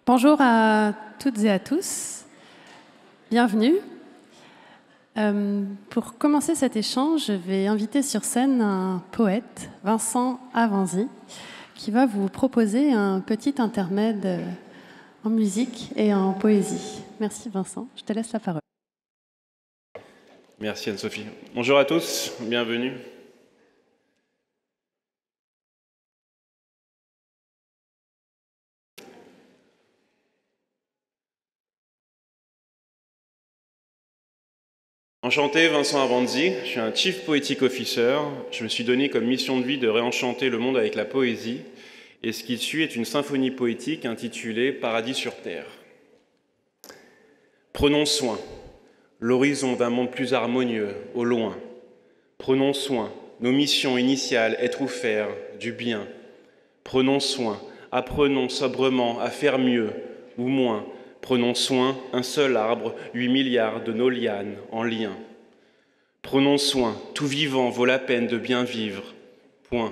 Bonjour à toutes et à tous, bienvenue. Pour commencer cet échange, je vais inviter sur scène un poète, Vincent Avanzi, qui va vous proposer un petit intermède en musique et en poésie. Merci Vincent, je te laisse la parole. Merci Anne-Sophie. Bonjour à tous, bienvenue. Enchanté, Vincent Avanzi, je suis un Chief Poetic Officer. Je me suis donné comme mission de vie de réenchanter le monde avec la poésie. Et ce qui suit est une symphonie poétique intitulée « Paradis sur Terre ». Prenons soin, l'horizon d'un monde plus harmonieux, au loin. Prenons soin, nos missions initiales, être ou faire, du bien. Prenons soin, apprenons sobrement à faire mieux ou moins. Prenons soin, un seul arbre, 8 milliards de nos lianes en lien. Prenons soin, tout vivant vaut la peine de bien vivre. Point.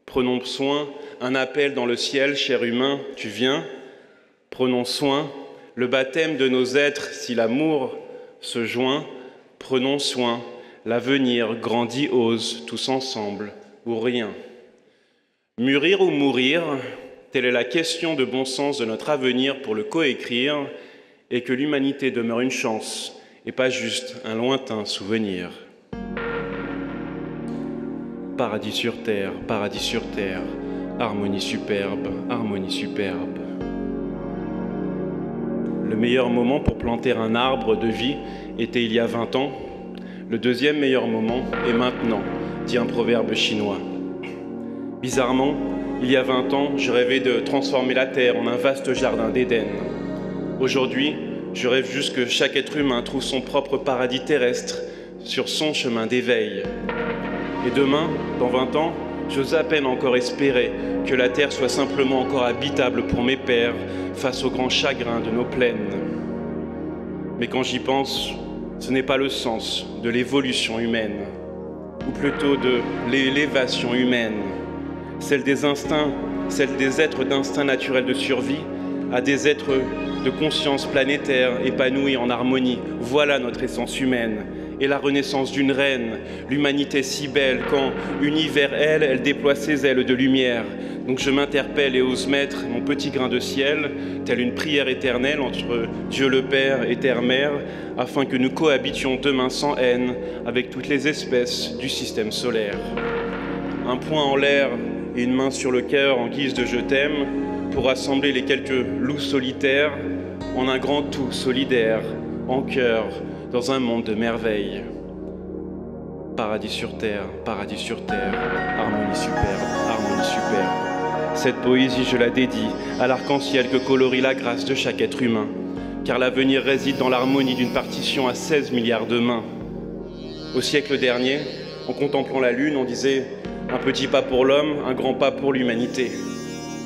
Prenons soin, un appel dans le ciel, cher humain, tu viens. Prenons soin, le baptême de nos êtres, si l'amour se joint. Prenons soin, l'avenir grandiose, tous ensemble, ou rien. Mûrir ou mourir, telle est la question de bon sens de notre avenir pour le coécrire, et que l'humanité demeure une chance, et pas juste un lointain souvenir. Paradis sur terre, harmonie superbe, harmonie superbe. Le meilleur moment pour planter un arbre de vie était il y a 20 ans. Le deuxième meilleur moment est maintenant, dit un proverbe chinois. Bizarrement, il y a 20 ans, je rêvais de transformer la Terre en un vaste jardin d'Éden. Aujourd'hui, je rêve juste que chaque être humain trouve son propre paradis terrestre sur son chemin d'éveil. Et demain, dans 20 ans, j'ose à peine encore espérer que la Terre soit simplement encore habitable pour mes pères face aux grands chagrins de nos plaines. Mais quand j'y pense, ce n'est pas le sens de l'évolution humaine, ou plutôt de l'élévation humaine. Celle des instincts, celle des êtres d'instinct naturel de survie, à des êtres de conscience planétaire épanouis en harmonie. Voilà notre essence humaine. Et la renaissance d'une reine, l'humanité si belle, quand, unie vers elle, elle déploie ses ailes de lumière. Donc je m'interpelle et ose mettre mon petit grain de ciel, telle une prière éternelle entre Dieu le Père et Terre-Mère, afin que nous cohabitions demain sans haine avec toutes les espèces du système solaire. Un poing en l'air et une main sur le cœur en guise de « je t'aime » pour rassembler les quelques loups solitaires en un grand tout solidaire, en cœur, dans un monde de merveilles. Paradis sur terre, harmonie superbe. Cette poésie, je la dédie à l'arc-en-ciel que colorie la grâce de chaque être humain, car l'avenir réside dans l'harmonie d'une partition à 16 milliards de mains. Au siècle dernier, en contemplant la lune, on disait « un petit pas pour l'homme, un grand pas pour l'humanité ».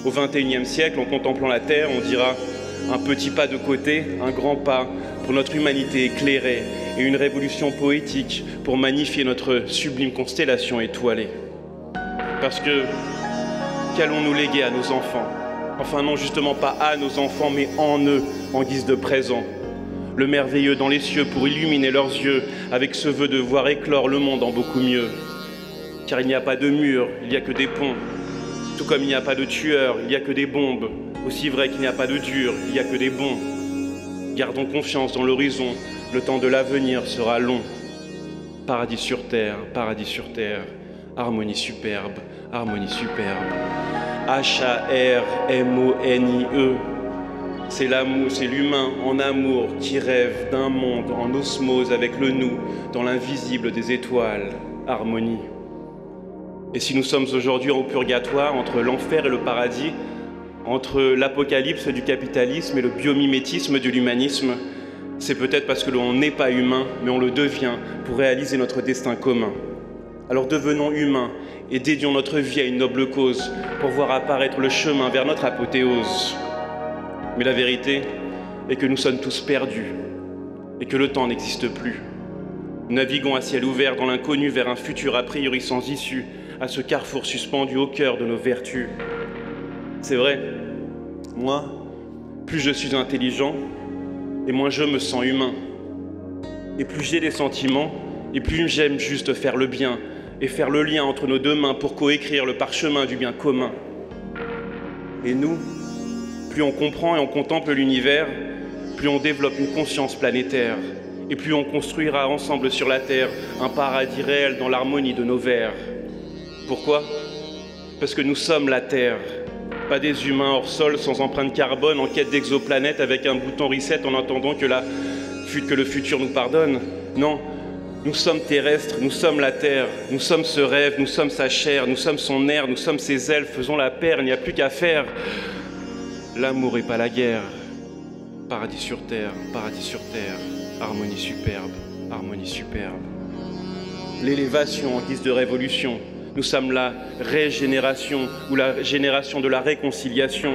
Au XXIe siècle, en contemplant la Terre, on dira « un petit pas de côté, un grand pas pour notre humanité éclairée et une révolution poétique pour magnifier notre sublime constellation étoilée. » Parce que qu'allons-nous léguer à nos enfants? Enfin non, justement pas à nos enfants, mais en eux, en guise de présent. Le merveilleux dans les cieux pour illuminer leurs yeux avec ce vœu de voir éclore le monde en beaucoup mieux. Car il n'y a pas de murs, il n'y a que des ponts. Tout comme il n'y a pas de tueurs, il n'y a que des bombes. Aussi vrai qu'il n'y a pas de dur, il n'y a que des bons. Gardons confiance dans l'horizon, le temps de l'avenir sera long. Paradis sur terre, harmonie superbe, H-A-R-M-O-N-I-E. C'est l'amour, c'est l'humain en amour qui rêve d'un monde en osmose avec le nous, dans l'invisible des étoiles, harmonie. Et si nous sommes aujourd'hui au purgatoire, entre l'enfer et le paradis, entre l'apocalypse du capitalisme et le biomimétisme de l'humanisme, c'est peut-être parce que l'on n'est pas humain, mais on le devient pour réaliser notre destin commun. Alors devenons humains et dédions notre vie à une noble cause pour voir apparaître le chemin vers notre apothéose. Mais la vérité est que nous sommes tous perdus et que le temps n'existe plus. Nous naviguons à ciel ouvert dans l'inconnu vers un futur a priori sans issue, à ce carrefour suspendu au cœur de nos vertus. C'est vrai, moi, plus je suis intelligent, et moins je me sens humain. Et plus j'ai des sentiments, et plus j'aime juste faire le bien, et faire le lien entre nos deux mains pour coécrire le parchemin du bien commun. Et nous, plus on comprend et on contemple l'univers, plus on développe une conscience planétaire, et plus on construira ensemble sur la Terre un paradis réel dans l'harmonie de nos vers. Pourquoi ? Parce que nous sommes la Terre, pas des humains hors sol sans empreinte carbone en quête d'exoplanètes avec un bouton reset en attendant que le futur nous pardonne. Non, nous sommes terrestres, nous sommes la Terre, nous sommes ce rêve, nous sommes sa chair, nous sommes son air, nous sommes ses ailes, faisons la paire, il n'y a plus qu'à faire. L'amour et pas la guerre. Paradis sur terre, harmonie superbe, harmonie superbe. L'élévation en guise de révolution. Nous sommes la régénération ou la génération de la réconciliation.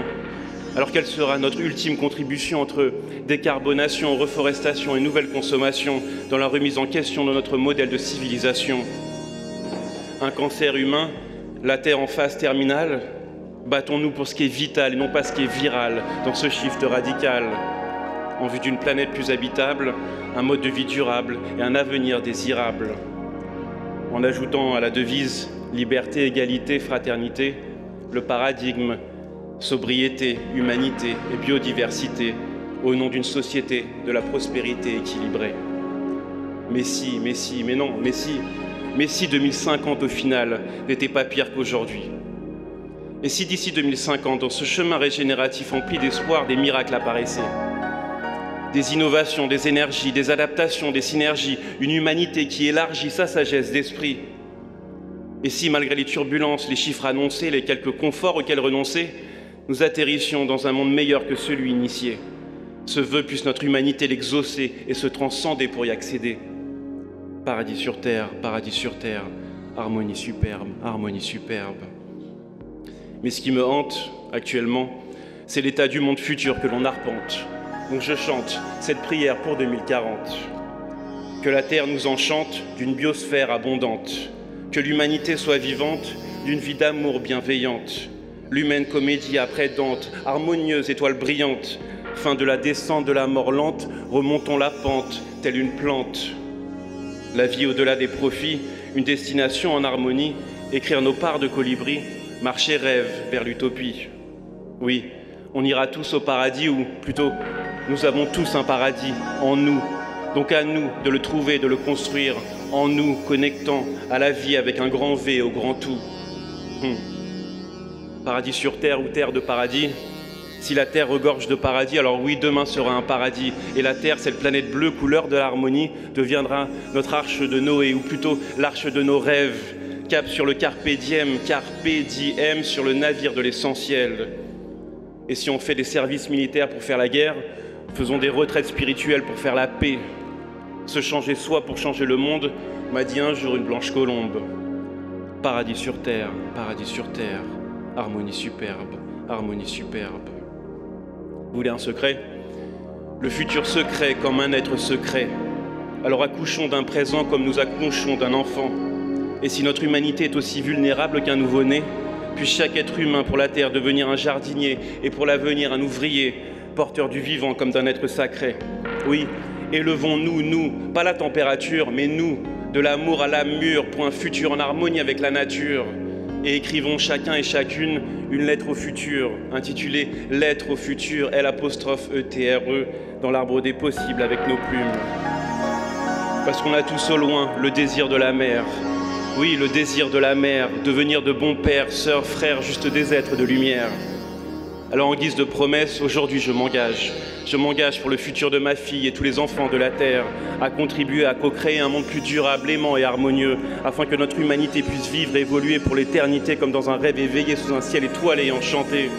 Alors quelle sera notre ultime contribution entre décarbonation, reforestation et nouvelle consommation dans la remise en question de notre modèle de civilisation? Un cancer humain, la Terre en phase terminale? Battons-nous pour ce qui est vital et non pas ce qui est viral dans ce shift radical. En vue d'une planète plus habitable, un mode de vie durable et un avenir désirable. En ajoutant à la devise liberté, égalité, fraternité, le paradigme sobriété, humanité et biodiversité au nom d'une société de la prospérité équilibrée. Mais si 2050 au final n'était pas pire qu'aujourd'hui. Et si d'ici 2050, dans ce chemin régénératif empli d'espoir, des miracles apparaissaient? Des innovations, des énergies, des adaptations, des synergies, une humanité qui élargit sa sagesse d'esprit. Et si, malgré les turbulences, les chiffres annoncés, les quelques conforts auxquels renoncer, nous atterrissions dans un monde meilleur que celui initié. Ce vœu puisse notre humanité l'exaucer et se transcender pour y accéder. Paradis sur terre, harmonie superbe, harmonie superbe. Mais ce qui me hante actuellement, c'est l'état du monde futur que l'on arpente. Donc je chante cette prière pour 2040. Que la Terre nous enchante d'une biosphère abondante. Que l'humanité soit vivante d'une vie d'amour bienveillante. L'humaine comédie après Dante, harmonieuse étoile brillante. Fin de la descente de la mort lente, remontons la pente, telle une plante. La vie au-delà des profits, une destination en harmonie, écrire nos parts de colibri, marcher rêve vers l'utopie. Oui, on ira tous au paradis, ou plutôt, nous avons tous un paradis en nous. Donc à nous de le trouver, de le construire, en nous, connectant à la vie avec un grand V au grand tout. Paradis sur terre ou terre de paradis? Si la Terre regorge de paradis, alors oui, demain sera un paradis. Et la Terre, cette planète bleue, couleur de l'harmonie, deviendra notre arche de Noé, ou plutôt l'arche de nos rêves. Cap sur le carpe diem sur le navire de l'essentiel. Et si on fait des services militaires pour faire la guerre, faisons des retraites spirituelles pour faire la paix. Se changer soi pour changer le monde, m'a dit un jour une blanche colombe. Paradis sur terre, harmonie superbe, harmonie superbe. Vous voulez un secret? Le futur secret comme un être secret. Alors accouchons d'un présent comme nous accouchons d'un enfant. Et si notre humanité est aussi vulnérable qu'un nouveau-né, puisse chaque être humain pour la terre devenir un jardinier et pour l'avenir un ouvrier, porteur du vivant comme d'un être sacré. Oui, élevons-nous, nous, pas la température, mais nous, de l'amour à l'âme mûre pour un futur en harmonie avec la nature. Et écrivons chacun et chacune une lettre au futur, intitulée « Lettre au futur », L''E-T-R-E, dans l'arbre des possibles avec nos plumes. Parce qu'on a tous au loin le désir de la mer. Oui, le désir de la mer, devenir de bons pères, sœurs, frères, juste des êtres de lumière. Alors en guise de promesse, aujourd'hui je m'engage. Je m'engage pour le futur de ma fille et tous les enfants de la Terre, à contribuer à co-créer un monde plus durable, aimant et harmonieux, afin que notre humanité puisse vivre et évoluer pour l'éternité comme dans un rêve éveillé sous un ciel étoilé et enchanté.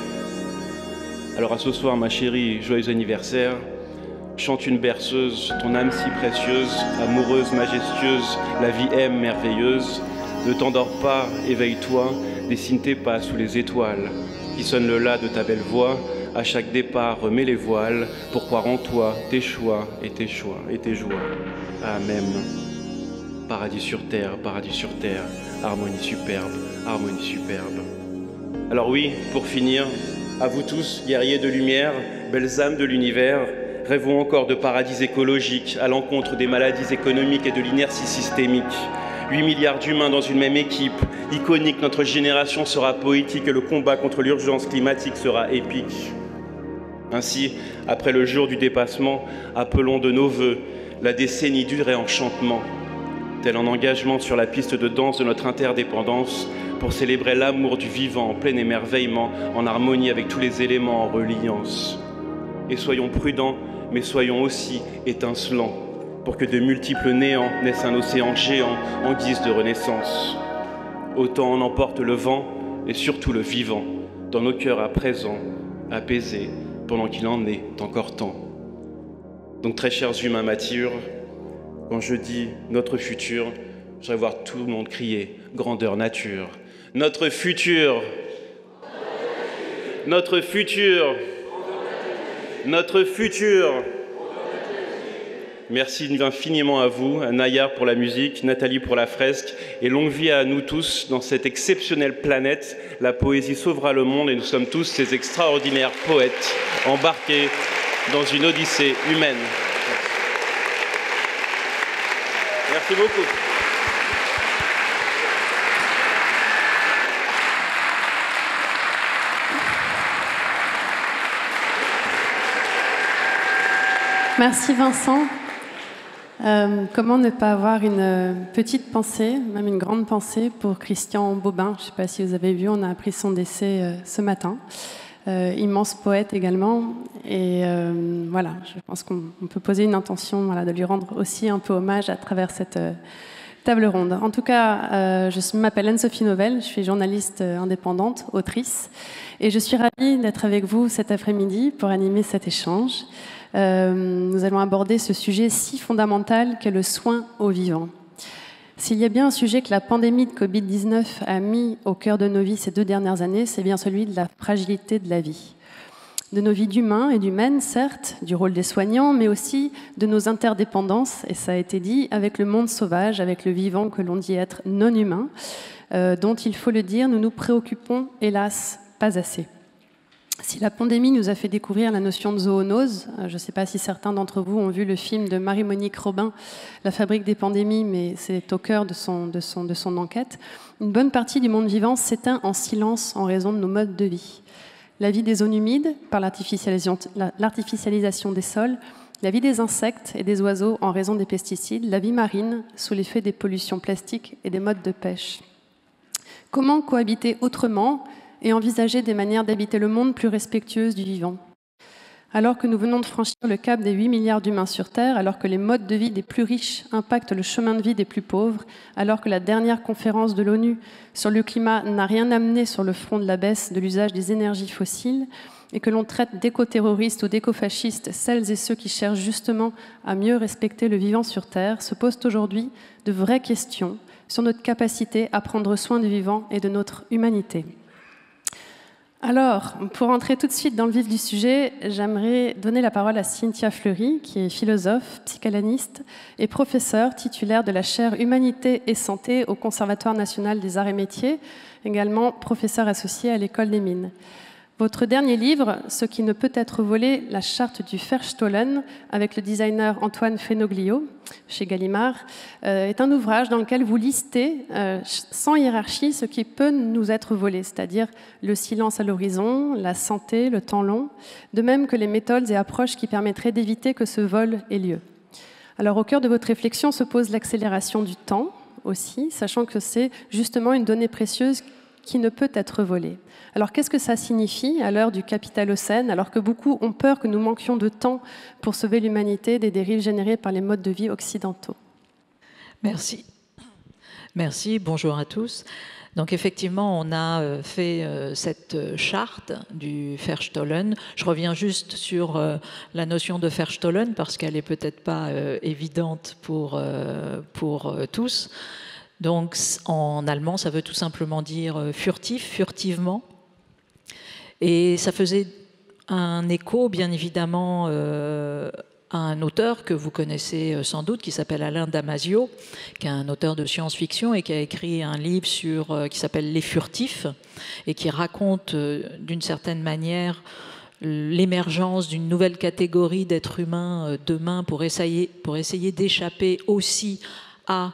Alors à ce soir, ma chérie, joyeux anniversaire. Chante une berceuse, ton âme si précieuse, amoureuse, majestueuse, la vie aime, merveilleuse. Ne t'endors pas, éveille-toi, dessine tes pas sous les étoiles, qui sonne le la de ta belle voix. À chaque départ, remets les voiles pour croire en toi, tes choix et tes joies. Amen. Paradis sur terre, harmonie superbe, harmonie superbe. Alors oui, pour finir, à vous tous, guerriers de lumière, belles âmes de l'univers, rêvons encore de paradis écologiques à l'encontre des maladies économiques et de l'inertie systémique. 8 milliards d'humains dans une même équipe, iconique, notre génération sera poétique et le combat contre l'urgence climatique sera épique. Ainsi, après le jour du dépassement, appelons de nos vœux la décennie du réenchantement, tel un engagement sur la piste de danse de notre interdépendance pour célébrer l'amour du vivant en plein émerveillement, en harmonie avec tous les éléments en reliance. Et soyons prudents, mais soyons aussi étincelants, pour que de multiples néants naissent un océan géant en guise de renaissance. Autant en emporte le vent et surtout le vivant, dans nos cœurs à présent, apaisés, pendant qu'il en est encore temps. Donc très chers humains matures, quand je dis notre futur, je voudrais voir tout le monde crier « grandeur nature ». Notre futur, notre futur, notre futur. Merci infiniment à vous, à Nayar pour la musique, Nathalie pour la fresque, et longue vie à nous tous dans cette exceptionnelle planète. La poésie sauvera le monde et nous sommes tous ces extraordinaires poètes embarqués dans une odyssée humaine. Merci beaucoup. Merci Vincent. Comment ne pas avoir une petite pensée, même une grande pensée pour Christian Bobin. Je ne sais pas si vous avez vu, on a appris son décès ce matin. Immense poète également. Et voilà, je pense qu'on peut poser une intention de lui rendre aussi un peu hommage à travers cette table ronde. En tout cas, je m'appelle Anne-Sophie Novelle, je suis journaliste indépendante, autrice. Et je suis ravie d'être avec vous cet après-midi pour animer cet échange. Nous allons aborder ce sujet si fondamental qu'est le soin aux vivants. S'il y a bien un sujet que la pandémie de Covid-19 a mis au cœur de nos vies ces 2 dernières années, c'est bien celui de la fragilité de la vie. De nos vies d'humains et d'humaines, certes, du rôle des soignants, mais aussi de nos interdépendances, et ça a été dit, avec le monde sauvage, avec le vivant que l'on dit être non humain, dont, il faut le dire, nous nous préoccupons, hélas, pas assez. Si la pandémie nous a fait découvrir la notion de zoonose, je ne sais pas si certains d'entre vous ont vu le film de Marie-Monique Robin, La fabrique des pandémies, mais c'est au cœur de son enquête, une bonne partie du monde vivant s'éteint en silence en raison de nos modes de vie. La vie des zones humides, par l'artificialisation des sols, la vie des insectes et des oiseaux en raison des pesticides, la vie marine sous l'effet des pollutions plastiques et des modes de pêche. Comment cohabiter autrement et envisager des manières d'habiter le monde plus respectueuses du vivant? Alors que nous venons de franchir le cap des 8 milliards d'humains sur Terre, alors que les modes de vie des plus riches impactent le chemin de vie des plus pauvres, alors que la dernière conférence de l'ONU sur le climat n'a rien amené sur le front de la baisse de l'usage des énergies fossiles, et que l'on traite d'éco-terroristes ou d'éco-fascistes celles et ceux qui cherchent justement à mieux respecter le vivant sur Terre, se posent aujourd'hui de vraies questions sur notre capacité à prendre soin du vivant et de notre humanité. Alors, pour entrer tout de suite dans le vif du sujet, j'aimerais donner la parole à Cynthia Fleury, qui est philosophe, psychanalyste et professeure titulaire de la chaire Humanité et Santé au Conservatoire national des arts et métiers, également professeure associée à l'École des Mines. Votre dernier livre, Ce qui ne peut être volé, la charte du Verstollen, avec le designer Antoine Fenoglio, chez Gallimard, est un ouvrage dans lequel vous listez, sans hiérarchie, ce qui peut nous être volé, c'est-à-dire le silence à l'horizon, la santé, le temps long, de même que les méthodes et approches qui permettraient d'éviter que ce vol ait lieu. Alors, au cœur de votre réflexion se pose l'accélération du temps aussi, sachant que c'est justement une donnée précieuse qui ne peut être volée. Alors qu'est-ce que ça signifie à l'heure du capitalocène, alors que beaucoup ont peur que nous manquions de temps pour sauver l'humanité des dérives générées par les modes de vie occidentaux? Merci. Merci, bonjour à tous. Donc effectivement, on a fait cette charte du Verstollen. Je reviens juste sur la notion de Verstollen parce qu'elle n'est peut-être pas évidente pour tous. Donc en allemand, ça veut tout simplement dire furtif, furtivement. Et ça faisait un écho, bien évidemment, à un auteur que vous connaissez sans doute, qui s'appelle Alain Damasio, qui est un auteur de science-fiction et qui a écrit un livre qui s'appelle Les Furtifs, et qui raconte d'une certaine manière l'émergence d'une nouvelle catégorie d'êtres humains demain pour essayer d'échapper aussi à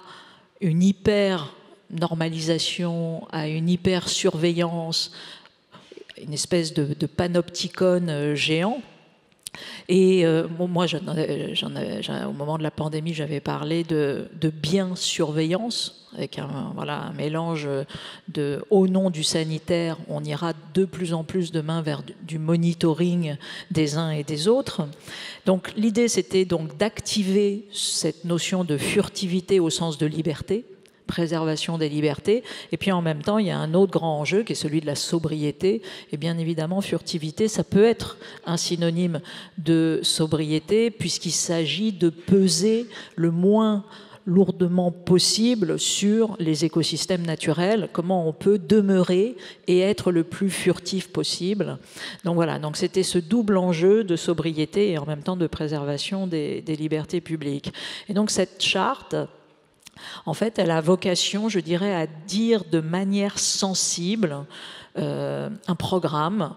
une hyper-normalisation, à une hyper-surveillance, une espèce de panopticon géant. Et moi, au moment de la pandémie, j'avais parlé de bien-surveillance, avec un mélange au nom du sanitaire, on ira de plus en plus demain vers du monitoring des uns et des autres. Donc l'idée, c'était donc d'activer cette notion de furtivité au sens de liberté, préservation des libertés, et puis en même temps il y a un autre grand enjeu qui est celui de la sobriété, et bien évidemment furtivité ça peut être un synonyme de sobriété puisqu'il s'agit de peser le moins lourdement possible sur les écosystèmes naturels, comment on peut demeurer et être le plus furtif possible. Donc voilà, donc c'était ce double enjeu de sobriété et en même temps de préservation des libertés publiques. Et donc cette charte, en fait, elle a vocation, je dirais, à dire de manière sensible un programme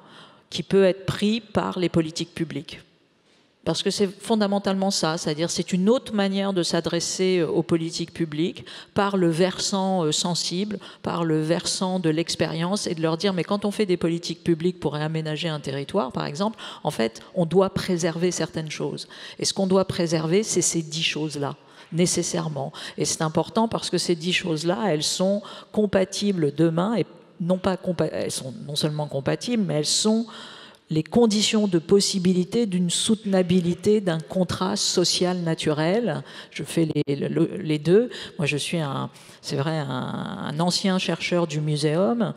qui peut être pris par les politiques publiques. Parce que c'est fondamentalement ça, c'est-à-dire c'est une autre manière de s'adresser aux politiques publiques par le versant sensible, par le versant de l'expérience et de leur dire mais quand on fait des politiques publiques pour réaménager un territoire, par exemple, en fait, on doit préserver certaines choses. Et ce qu'on doit préserver, c'est ces 10 choses-là. Nécessairement. Et c'est important parce que ces 10 choses-là, elles sont compatibles demain, et elles sont non seulement compatibles, mais elles sont les conditions de possibilité d'une soutenabilité d'un contrat social naturel. Je fais les deux. Moi, je suis c'est vrai, un ancien chercheur du muséum.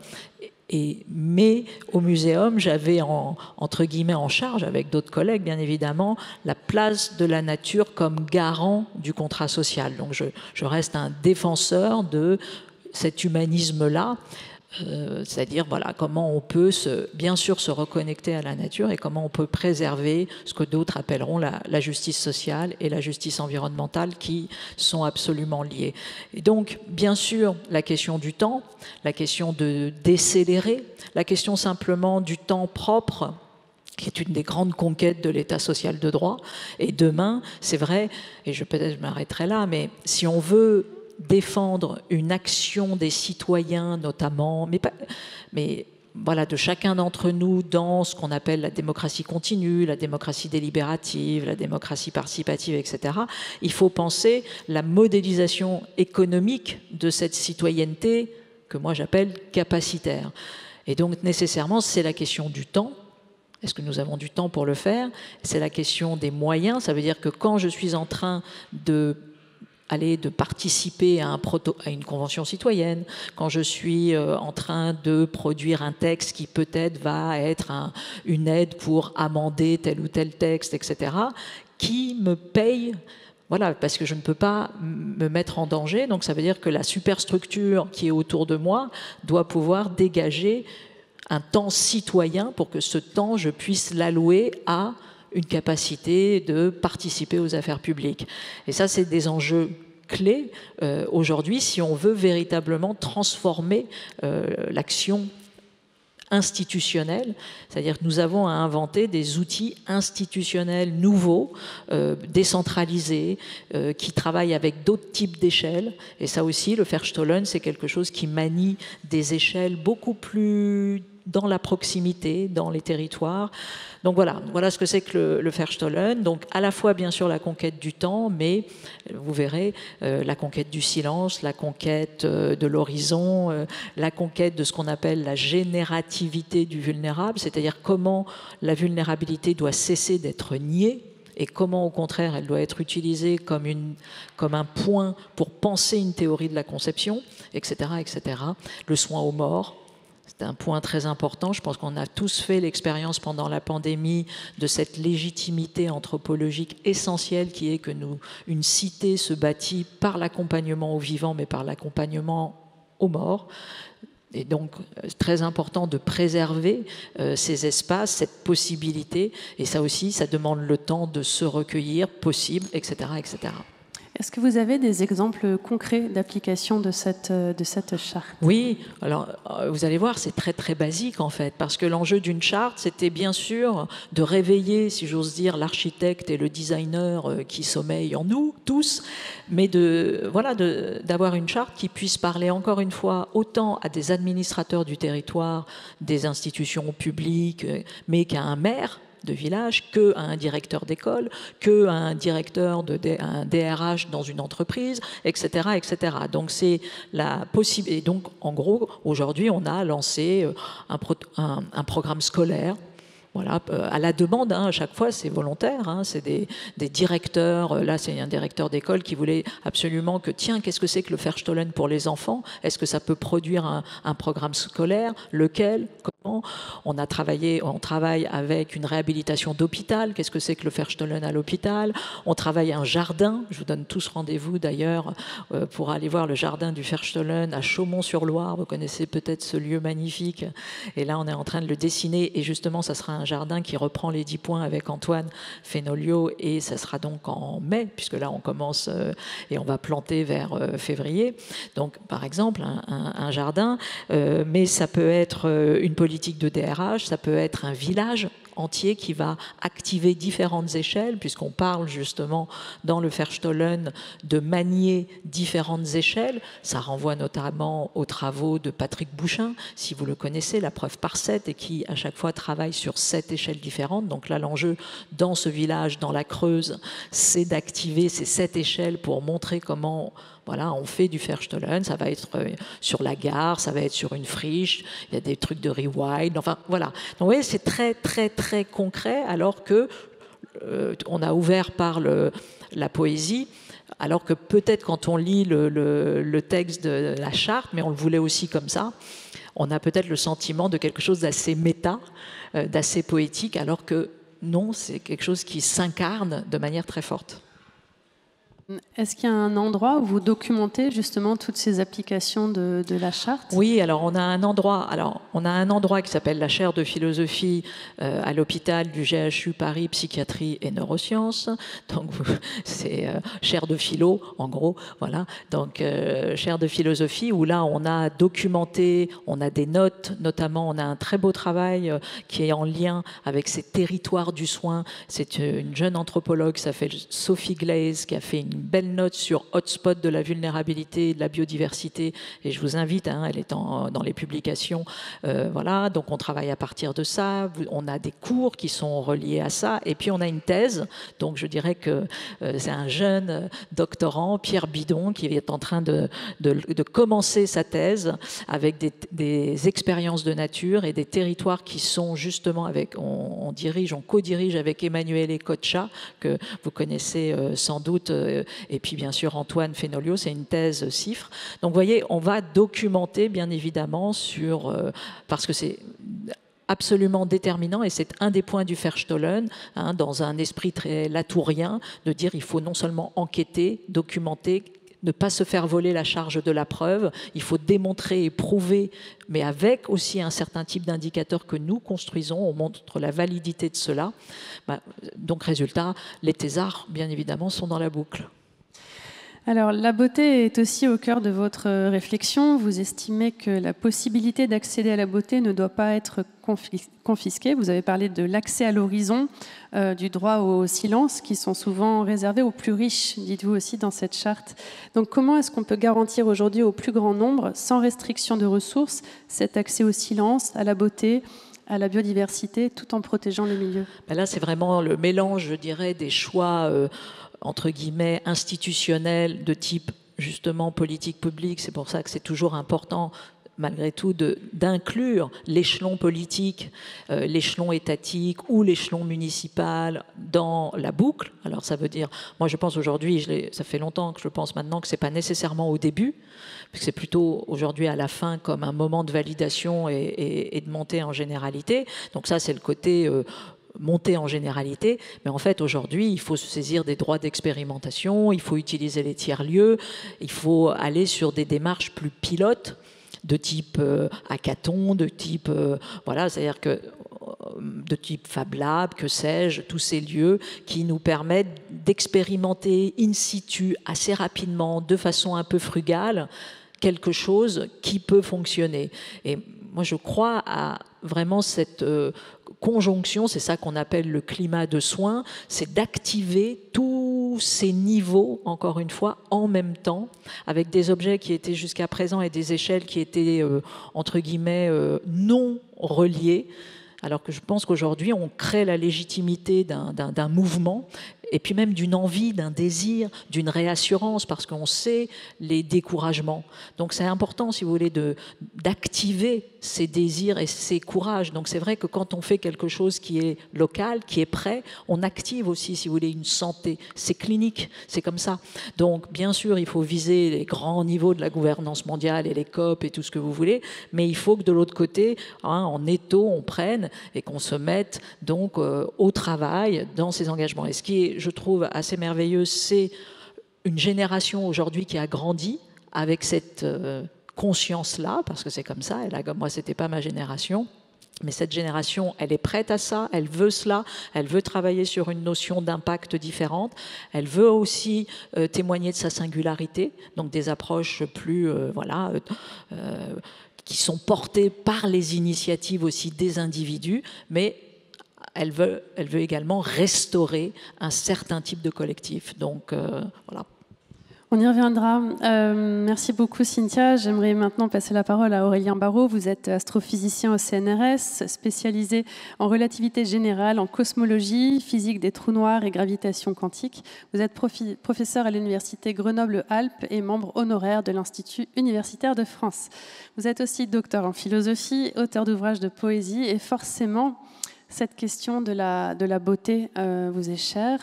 Mais au muséum, j'avais entre guillemets en charge, avec d'autres collègues bien évidemment, la place de la nature comme garant du contrat social. Donc je reste un défenseur de cet humanisme-là, c'est-à-dire voilà, comment on peut bien sûr se reconnecter à la nature et comment on peut préserver ce que d'autres appelleront la justice sociale et la justice environnementale qui sont absolument liées. Et donc bien sûr la question du temps, la question de décélérer, la question simplement du temps propre qui est une des grandes conquêtes de l'État social de droit. Et demain, c'est vrai, et peut-être je m'arrêterai là, mais si on veut défendre une action des citoyens notamment, mais voilà, de chacun d'entre nous dans ce qu'on appelle la démocratie continue, la démocratie délibérative, la démocratie participative, etc., il faut penser la modélisation économique de cette citoyenneté que moi j'appelle capacitaire. Et donc nécessairement, c'est la question du temps. Est-ce que nous avons du temps pour le faire? C'est la question des moyens. Ça veut dire que quand je suis en train de participer à une convention citoyenne, quand je suis en train de produire un texte qui peut-être va être une aide pour amender tel ou tel texte, etc., qui me paye? Voilà, parce que je ne peux pas me mettre en danger. Donc ça veut dire que la superstructure qui est autour de moi doit pouvoir dégager un temps citoyen pour que ce temps, je puisse l'allouer à une capacité de participer aux affaires publiques. Et ça, c'est des enjeux clés aujourd'hui si on veut véritablement transformer l'action institutionnelle, c'est-à-dire que nous avons à inventer des outils institutionnels nouveaux, décentralisés, qui travaillent avec d'autres types d'échelles. Et ça aussi, le Verstollen, c'est quelque chose qui manie des échelles beaucoup plus dans la proximité, dans les territoires. Donc voilà ce que c'est que le Verstollen. Donc à la fois bien sûr la conquête du temps, mais vous verrez la conquête du silence, la conquête de l'horizon, la conquête de ce qu'on appelle la générativité du vulnérable, c'est-à-dire comment la vulnérabilité doit cesser d'être niée et comment au contraire elle doit être utilisée comme un point pour penser une théorie de la conception, etc., etc. Le soin aux morts. C'est un point très important. Je pense qu'on a tous fait l'expérience pendant la pandémie de cette légitimité anthropologique essentielle qui est que une cité se bâtit par l'accompagnement aux vivants, mais par l'accompagnement aux morts. Et donc, c'est très important de préserver ces espaces, cette possibilité. Et ça aussi, ça demande le temps de se recueillir, possible, etc., etc. Est-ce que vous avez des exemples concrets d'application de cette charte? Oui, alors vous allez voir, c'est très très basique en fait, parce que l'enjeu d'une charte, c'était bien sûr de réveiller, si j'ose dire, l'architecte et le designer qui sommeillent en nous tous, mais d'avoir une charte qui puisse parler encore une fois autant à des administrateurs du territoire, des institutions publiques, mais qu'à un maire de village, qu'à un directeur d'école, qu'à un directeur, un DRH dans une entreprise, etc. etc. Donc c'est la possibilité. Et donc en gros, aujourd'hui, on a lancé un programme scolaire. Voilà, à la demande, à chaque fois, c'est volontaire. C'est des directeurs. Là, c'est un directeur d'école qui voulait absolument que, tiens, qu'est-ce que c'est que le Verstollen pour les enfants? Est-ce que ça peut produire un programme scolaire? Lequel? Comment? On travaille avec une réhabilitation d'hôpital. Qu'est-ce que c'est que le Verstollen à l'hôpital? On travaille un jardin. Je vous donne tous rendez-vous d'ailleurs pour aller voir le jardin du Verstollen à Chaumont-sur-Loire. Vous connaissez peut-être ce lieu magnifique. Et là, on est en train de le dessiner. Et justement, ça sera un jardin qui reprend les 10 points avec Antoine Fenolio, et ça sera donc en mai, puisque là on commence et on va planter vers février. Donc par exemple un jardin, mais ça peut être une politique de DRH, ça peut être un village entier qui va activer différentes échelles, puisqu'on parle justement dans le Verstollen de manier différentes échelles. Ça renvoie notamment aux travaux de Patrick Bouchin, si vous le connaissez, la preuve par 7, et qui à chaque fois travaille sur 7 échelles différentes. Donc là, l'enjeu dans ce village, dans la Creuse, c'est d'activer ces 7 échelles pour montrer comment on fait du Verstollen. Ça va être sur la gare, ça va être sur une friche, il y a des trucs de rewind, enfin voilà. Donc vous voyez, c'est très très très concret, alors que on a ouvert par la poésie, alors que peut-être quand on lit le texte de la charte, mais on le voulait aussi comme ça, on a peut-être le sentiment de quelque chose d'assez méta, d'assez poétique, alors que non, c'est quelque chose qui s'incarne de manière très forte. Est-ce qu'il y a un endroit où vous documentez justement toutes ces applications de la charte? Oui, alors on a un endroit qui s'appelle la chaire de philosophie à l'hôpital du GHU Paris, psychiatrie et neurosciences. Donc c'est chaire de philo, en gros, voilà. Donc chaire de philosophie où là on a documenté, on a des notes, notamment on a un très beau travail qui est en lien avec ces territoires du soin. C'est une jeune anthropologue qui s'appelle Sophie Glaze qui a fait une belle note sur hotspot de la vulnérabilité et de la biodiversité, et je vous invite, elle est dans les publications, voilà, donc on travaille à partir de ça, on a des cours qui sont reliés à ça, et puis on a une thèse, donc je dirais que c'est un jeune doctorant, Pierre Bidon, qui est en train de commencer sa thèse avec des expériences de nature et des territoires qui sont justement on co-dirige avec Emanuele Coccia, que vous connaissez sans doute, et puis bien sûr Antoine Fenolio, c'est une thèse CIFRE. Donc vous voyez, on va documenter bien évidemment parce que c'est absolument déterminant, et c'est un des points du Verstollen, dans un esprit très latourien, de dire il faut non seulement enquêter, documenter, ne pas se faire voler la charge de la preuve, il faut démontrer et prouver, mais avec aussi un certain type d'indicateurs que nous construisons, on montre la validité de cela. Donc résultat, les thésards, bien évidemment, sont dans la boucle. Alors, la beauté est aussi au cœur de votre réflexion. Vous estimez que la possibilité d'accéder à la beauté ne doit pas être confisquée. Vous avez parlé de l'accès à l'horizon, du droit au silence, qui sont souvent réservés aux plus riches, dites-vous aussi dans cette charte. Donc, comment est-ce qu'on peut garantir aujourd'hui au plus grand nombre, sans restriction de ressources, cet accès au silence, à la beauté, à la biodiversité, tout en protégeant les milieux? Là, c'est vraiment le mélange, je dirais, des choix entre guillemets institutionnels de type justement politique publique. C'est pour ça que c'est toujours important malgré tout d'inclure l'échelon politique, l'échelon étatique ou l'échelon municipal dans la boucle. Alors ça veut dire, moi je pense aujourd'hui, ça fait longtemps que je pense maintenant que c'est pas nécessairement au début, parce que c'est plutôt aujourd'hui à la fin comme un moment de validation et de montée en généralité. Donc ça c'est le côté monter en généralité, mais en fait aujourd'hui il faut se saisir des droits d'expérimentation, il faut utiliser les tiers-lieux, il faut aller sur des démarches plus pilotes de type hackathon, de type voilà, c'est-à-dire que de type Fab Lab, que sais-je, tous ces lieux qui nous permettent d'expérimenter in situ assez rapidement, de façon un peu frugale, quelque chose qui peut fonctionner. Et moi, je crois à vraiment cette conjonction, c'est ça qu'on appelle le climat de soins, c'est d'activer tous ces niveaux, encore une fois, en même temps, avec des objets qui étaient jusqu'à présent et des échelles qui étaient, entre guillemets, non reliées. Alors que je pense qu'aujourd'hui, on crée la légitimité d'un mouvement, et puis même d'une envie, d'un désir, d'une réassurance, parce qu'on sait les découragements. Donc c'est important, si vous voulez, d'activer ces désirs et ces courages. Donc c'est vrai que quand on fait quelque chose qui est local, qui est prêt, on active aussi, si vous voulez, une santé. C'est clinique, c'est comme ça. Donc bien sûr, il faut viser les grands niveaux de la gouvernance mondiale et les COP et tout ce que vous voulez, mais il faut que de l'autre côté, en étau, on prenne et qu'on se mette donc au travail dans ces engagements. Et ce qui est, je trouve, assez merveilleux, c'est une génération aujourd'hui qui a grandi avec cette conscience-là, parce que c'est comme ça, moi, c'était pas ma génération, mais cette génération, elle est prête à ça, elle veut cela, elle veut travailler sur une notion d'impact différente, elle veut aussi témoigner de sa singularité, donc des approches plus, qui sont portées par les initiatives aussi des individus, mais elle veut également restaurer un certain type de collectif. Donc, voilà. On y reviendra. Merci beaucoup, Cynthia. J'aimerais maintenant passer la parole à Aurélien Barraud. Vous êtes astrophysicien au CNRS, spécialisé en relativité générale, en cosmologie, physique des trous noirs et gravitation quantique. Vous êtes professeur à l'Université Grenoble-Alpes et membre honoraire de l'Institut universitaire de France. Vous êtes aussi docteur en philosophie, auteur d'ouvrages de poésie et forcément, cette question de la beauté vous est chère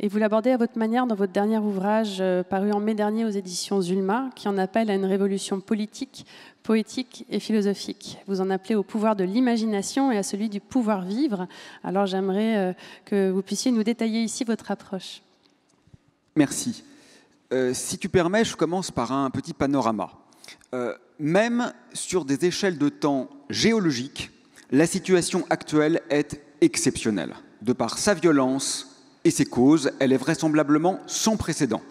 et vous l'abordez à votre manière dans votre dernier ouvrage paru en mai dernier aux éditions Zulma, qui en appelle à une révolution politique, poétique et philosophique. Vous en appelez au pouvoir de l'imagination et à celui du pouvoir vivre. Alors j'aimerais que vous puissiez nous détailler ici votre approche. Merci. Si tu permets, je commence par un petit panorama. Même sur des échelles de temps géologiques, la situation actuelle est exceptionnelle. De par sa violence et ses causes, elle est vraisemblablement sans précédent.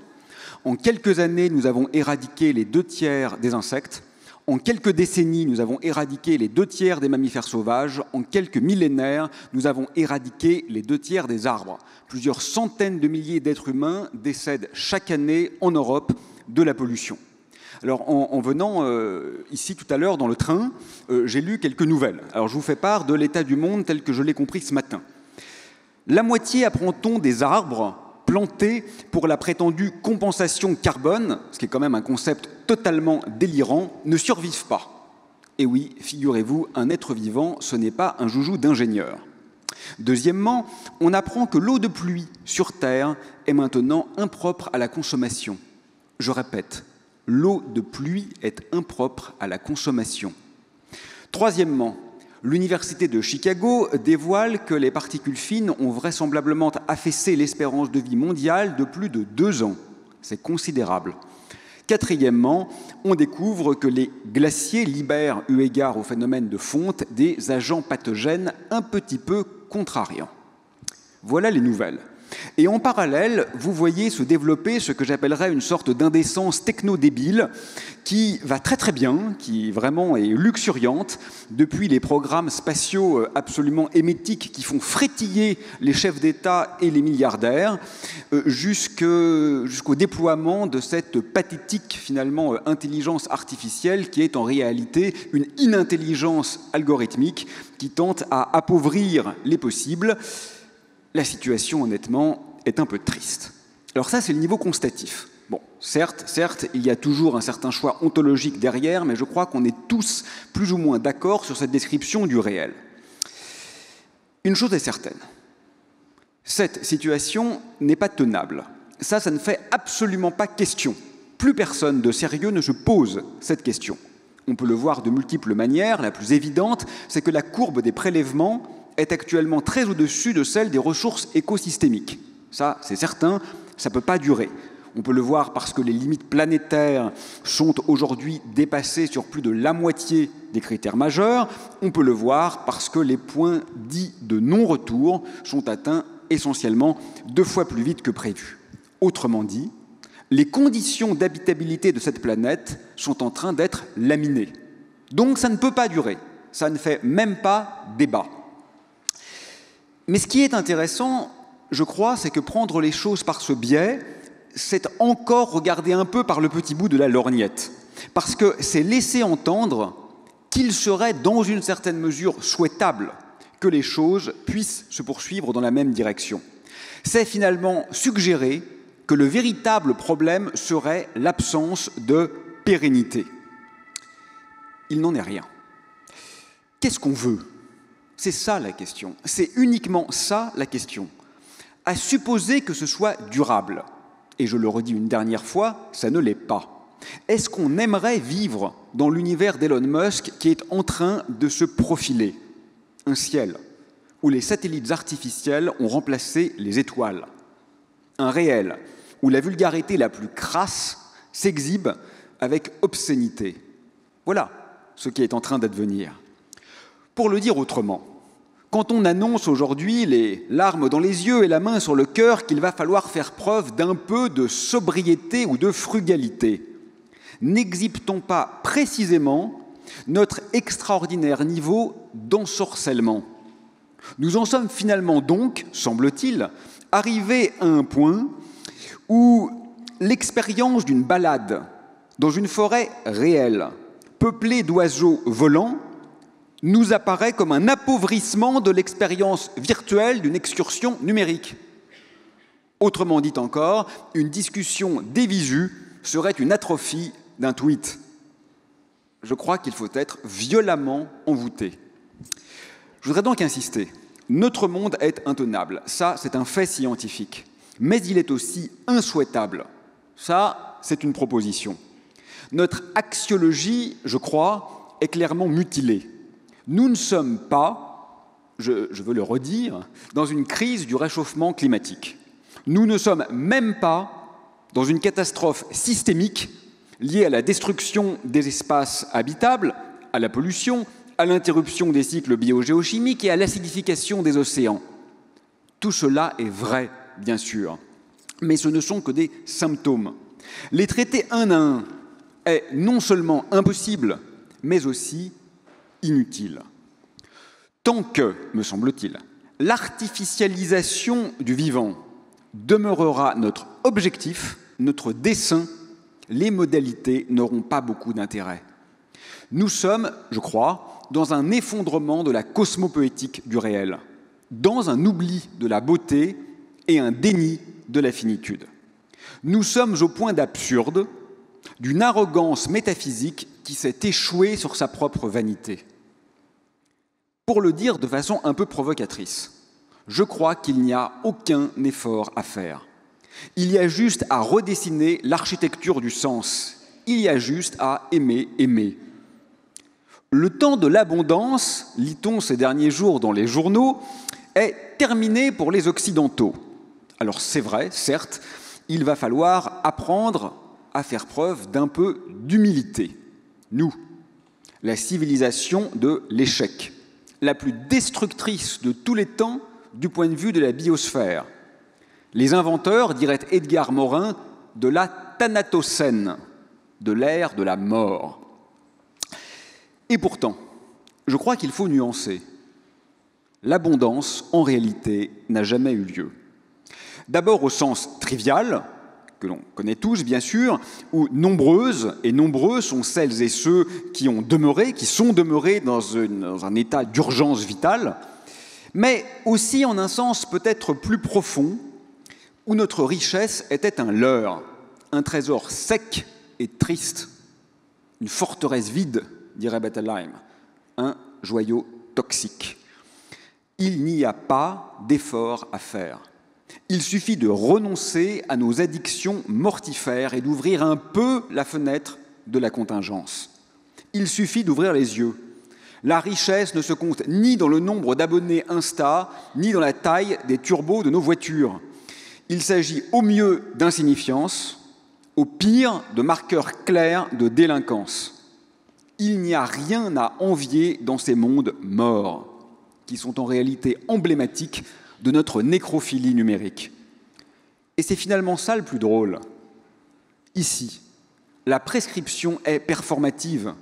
En quelques années, nous avons éradiqué les 2/3 des insectes. En quelques décennies, nous avons éradiqué les 2/3 des mammifères sauvages. En quelques millénaires, nous avons éradiqué les 2/3 des arbres. Plusieurs centaines de milliers d'êtres humains décèdent chaque année en Europe de la pollution. Alors, en venant ici tout à l'heure dans le train, j'ai lu quelques nouvelles. Alors, je vous fais part de l'état du monde tel que je l'ai compris ce matin. La moitié, apprend-on, des arbres plantés pour la prétendue compensation carbone, ce qui est quand même un concept totalement délirant, ne survivent pas. Et oui, figurez-vous, un être vivant, ce n'est pas un joujou d'ingénieur. Deuxièmement, on apprend que l'eau de pluie sur Terre est maintenant impropre à la consommation. Je répète, l'eau de pluie est impropre à la consommation. Troisièmement, l'Université de Chicago dévoile que les particules fines ont vraisemblablement affaissé l'espérance de vie mondiale de plus de 2 ans. C'est considérable. Quatrièmement, on découvre que les glaciers libèrent, eu égard au phénomène de fonte, des agents pathogènes un petit peu contrariants. Voilà les nouvelles. Et en parallèle, vous voyez se développer ce que j'appellerais une sorte d'indécence techno-débile qui va très très bien, qui vraiment est luxuriante, depuis les programmes spatiaux absolument émétiques qui font frétiller les chefs d'État et les milliardaires, jusqu'au déploiement de cette pathétique finalement intelligence artificielle qui est en réalité une inintelligence algorithmique qui tente à appauvrir les possibles. La situation, honnêtement, est un peu triste. Alors ça, c'est le niveau constatif. Bon, certes, il y a toujours un certain choix ontologique derrière, mais je crois qu'on est tous plus ou moins d'accord sur cette description du réel. Une chose est certaine, cette situation n'est pas tenable. Ça ne fait absolument pas question. Plus personne de sérieux ne se pose cette question. On peut le voir de multiples manières. La plus évidente, c'est que la courbe des prélèvements est actuellement très au-dessus de celle des ressources écosystémiques. Ça, c'est certain, ça ne peut pas durer. On peut le voir parce que les limites planétaires sont aujourd'hui dépassées sur plus de la moitié des critères majeurs. On peut le voir parce que les points dits de non-retour sont atteints essentiellement 2 fois plus vite que prévu. Autrement dit, les conditions d'habitabilité de cette planète sont en train d'être laminées. Donc ça ne peut pas durer, ça ne fait même pas débat. Mais ce qui est intéressant, je crois, c'est que prendre les choses par ce biais, c'est encore regarder un peu par le petit bout de la lorgnette. Parce que c'est laisser entendre qu'il serait, dans une certaine mesure, souhaitable que les choses puissent se poursuivre dans la même direction. C'est finalement suggérer que le véritable problème serait l'absence de pérennité. Il n'en est rien. Qu'est-ce qu'on veut? C'est ça la question. C'est uniquement ça la question. À supposer que ce soit durable, et je le redis une dernière fois, ça ne l'est pas. Est-ce qu'on aimerait vivre dans l'univers d'Elon Musk qui est en train de se profiler? Un ciel où les satellites artificiels ont remplacé les étoiles. Un réel où la vulgarité la plus crasse s'exhibe avec obscénité. Voilà ce qui est en train d'advenir. Pour le dire autrement, quand on annonce aujourd'hui, les larmes dans les yeux et la main sur le cœur, qu'il va falloir faire preuve d'un peu de sobriété ou de frugalité, n'exhibe-t-on pas précisément notre extraordinaire niveau d'ensorcellement? Nous en sommes finalement donc, semble-t-il, arrivés à un point où l'expérience d'une balade dans une forêt réelle, peuplée d'oiseaux volants, nous apparaît comme un appauvrissement de l'expérience virtuelle d'une excursion numérique. Autrement dit encore, une discussion dévisue serait une atrophie d'un tweet. Je crois qu'il faut être violemment envoûté. Je voudrais donc insister. Notre monde est intenable. Ça, c'est un fait scientifique. Mais il est aussi insouhaitable. Ça, c'est une proposition. Notre axiologie, je crois, est clairement mutilée. Nous ne sommes pas, je veux le redire, dans une crise du réchauffement climatique. Nous ne sommes même pas dans une catastrophe systémique liée à la destruction des espaces habitables, à la pollution, à l'interruption des cycles biogéochimiques et à l'acidification des océans. Tout cela est vrai, bien sûr, mais ce ne sont que des symptômes. Les traiter un à un est non seulement impossible, mais aussi inutile. Tant que, me semble-t-il, l'artificialisation du vivant demeurera notre objectif, notre dessein, les modalités n'auront pas beaucoup d'intérêt. Nous sommes, je crois, dans un effondrement de la cosmopoétique du réel, dans un oubli de la beauté et un déni de la finitude. Nous sommes au point d'absurde, d'une arrogance métaphysique qui s'est échouée sur sa propre vanité. Pour le dire de façon un peu provocatrice, je crois qu'il n'y a aucun effort à faire. Il y a juste à redessiner l'architecture du sens. Il y a juste à aimer, aimer. Le temps de l'abondance, lit-on ces derniers jours dans les journaux, est terminé pour les Occidentaux. Alors c'est vrai, certes, il va falloir apprendre à faire preuve d'un peu d'humilité. Nous, la civilisation de l'échec, la plus destructrice de tous les temps du point de vue de la biosphère. Les inventeurs, dirait Edgar Morin, de la thanatocène, de l'ère de la mort. Et pourtant, je crois qu'il faut nuancer. L'abondance, en réalité, n'a jamais eu lieu. D'abord au sens trivial, que l'on connaît tous, bien sûr, où nombreuses et nombreux sont celles et ceux qui sont demeurés dans un état d'urgence vitale, mais aussi en un sens peut-être plus profond, où notre richesse était un leurre, un trésor sec et triste, une forteresse vide, dirait Bettelheim, un joyau toxique. Il n'y a pas d'effort à faire. Il suffit de renoncer à nos addictions mortifères et d'ouvrir un peu la fenêtre de la contingence. Il suffit d'ouvrir les yeux. La richesse ne se compte ni dans le nombre d'abonnés Insta, ni dans la taille des turbos de nos voitures. Il s'agit au mieux d'insignifiance, au pire de marqueurs clairs de délinquance. Il n'y a rien à envier dans ces mondes morts, qui sont en réalité emblématiques de notre nécrophilie numérique. Et c'est finalement ça le plus drôle. Ici, la prescription est performative.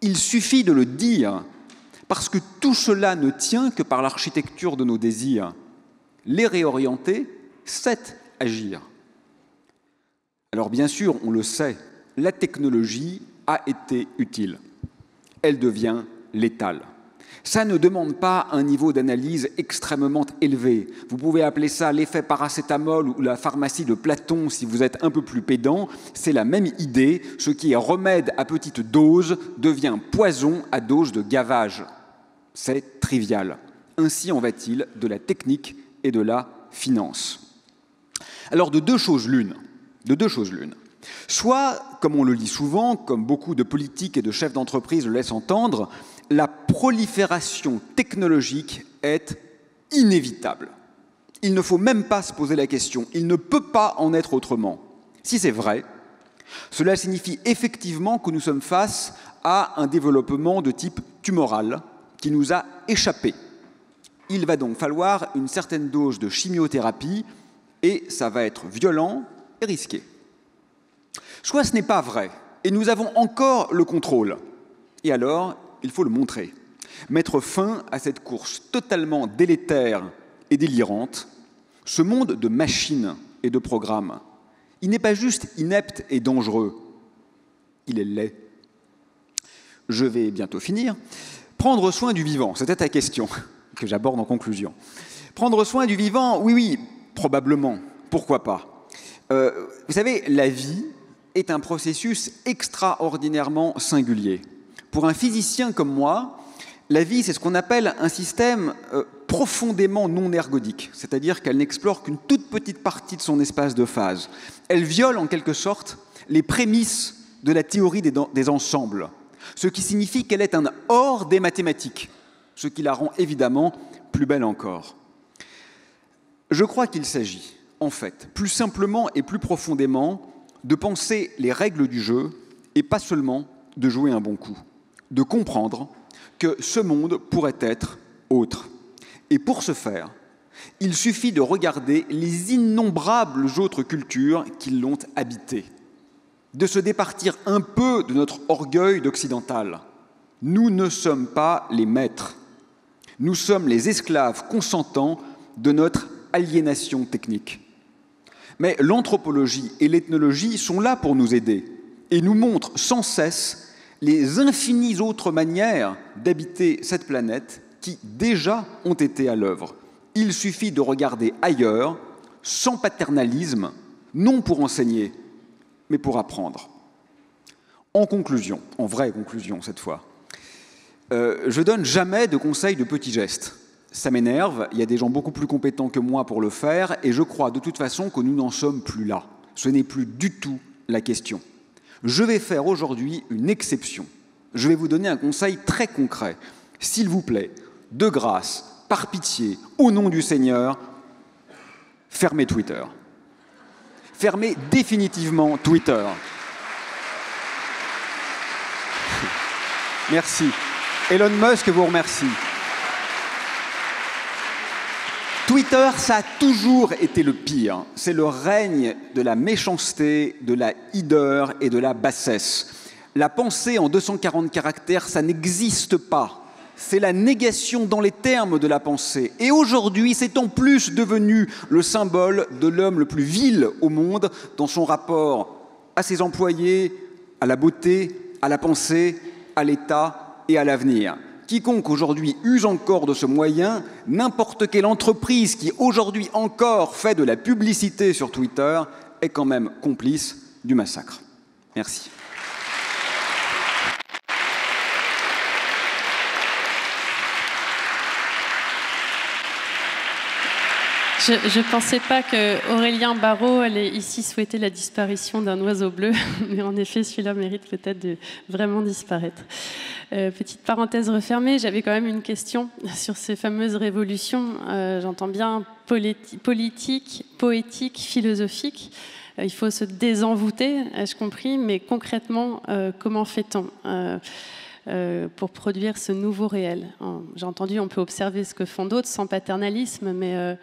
Il suffit de le dire, parce que tout cela ne tient que par l'architecture de nos désirs. Les réorienter, c'est agir. Alors bien sûr, on le sait, la technologie a été utile. Elle devient létale. Ça ne demande pas un niveau d'analyse extrêmement élevé. Vous pouvez appeler ça l'effet paracétamol ou la pharmacie de Platon si vous êtes un peu plus pédant. C'est la même idée. Ce qui est remède à petite dose devient poison à dose de gavage. C'est trivial. Ainsi en va-t-il de la technique et de la finance. Alors de deux choses l'une. Soit, comme on le lit souvent, comme beaucoup de politiques et de chefs d'entreprise le laissent entendre, la prolifération technologique est inévitable. Il ne faut même pas se poser la question. Il ne peut pas en être autrement. Si c'est vrai, cela signifie effectivement que nous sommes face à un développement de type tumoral qui nous a échappé. Il va donc falloir une certaine dose de chimiothérapie et ça va être violent et risqué. Soit ce n'est pas vrai et nous avons encore le contrôle. Et alors, il faut le montrer. Mettre fin à cette course totalement délétère et délirante, ce monde de machines et de programmes. Il n'est pas juste inepte et dangereux, il est laid. Je vais bientôt finir. Prendre soin du vivant, c'était ta question que j'aborde en conclusion. Prendre soin du vivant, oui, probablement, pourquoi pas. Vous savez, la vie est un processus extraordinairement singulier. Pour un physicien comme moi, la vie, c'est ce qu'on appelle un système profondément non ergodique, c'est-à-dire qu'elle n'explore qu'une toute petite partie de son espace de phase. Elle viole en quelque sorte les prémices de la théorie des ensembles, ce qui signifie qu'elle est un hors des mathématiques, ce qui la rend évidemment plus belle encore. Je crois qu'il s'agit, en fait, plus simplement et plus profondément, de penser les règles du jeu et pas seulement de jouer un bon coup, de comprendre que ce monde pourrait être autre. Et pour ce faire, il suffit de regarder les innombrables autres cultures qui l'ont habité, de se départir un peu de notre orgueil d'occidental. Nous ne sommes pas les maîtres, nous sommes les esclaves consentants de notre aliénation technique. Mais l'anthropologie et l'ethnologie sont là pour nous aider et nous montrent sans cesse les infinies autres manières d'habiter cette planète qui déjà ont été à l'œuvre. Il suffit de regarder ailleurs, sans paternalisme, non pour enseigner, mais pour apprendre. En conclusion, en vraie conclusion cette fois, je ne donne jamais de conseils de petits gestes. Ça m'énerve, il y a des gens beaucoup plus compétents que moi pour le faire, et je crois de toute façon que nous n'en sommes plus là. Ce n'est plus du tout la question. Je vais faire aujourd'hui une exception. Je vais vous donner un conseil très concret. S'il vous plaît, de grâce, par pitié, au nom du Seigneur, fermez Twitter. Fermez définitivement Twitter. Merci. Elon Musk vous remercie. Twitter, ça a toujours été le pire. C'est le règne de la méchanceté, de la hideur et de la bassesse. La pensée en 240 caractères, ça n'existe pas. C'est la négation dans les termes de la pensée. Et aujourd'hui, c'est en plus devenu le symbole de l'homme le plus vil au monde dans son rapport à ses employés, à la beauté, à la pensée, à l'État et à l'avenir. Quiconque aujourd'hui use encore de ce moyen, n'importe quelle entreprise qui aujourd'hui encore fait de la publicité sur Twitter est quand même complice du massacre. Merci. Je ne pensais pas qu'Aurélien Barraud allait ici souhaiter la disparition d'un oiseau bleu, mais en effet, celui-là mérite peut-être de vraiment disparaître. Petite parenthèse refermée, j'avais quand même une question sur ces fameuses révolutions. J'entends bien politique, poétique, philosophique. Il faut se désenvoûter, ai-je compris, mais concrètement, comment fait-on ? pour produire ce nouveau réel? J'ai entendu, on peut observer ce que font d'autres sans paternalisme, mais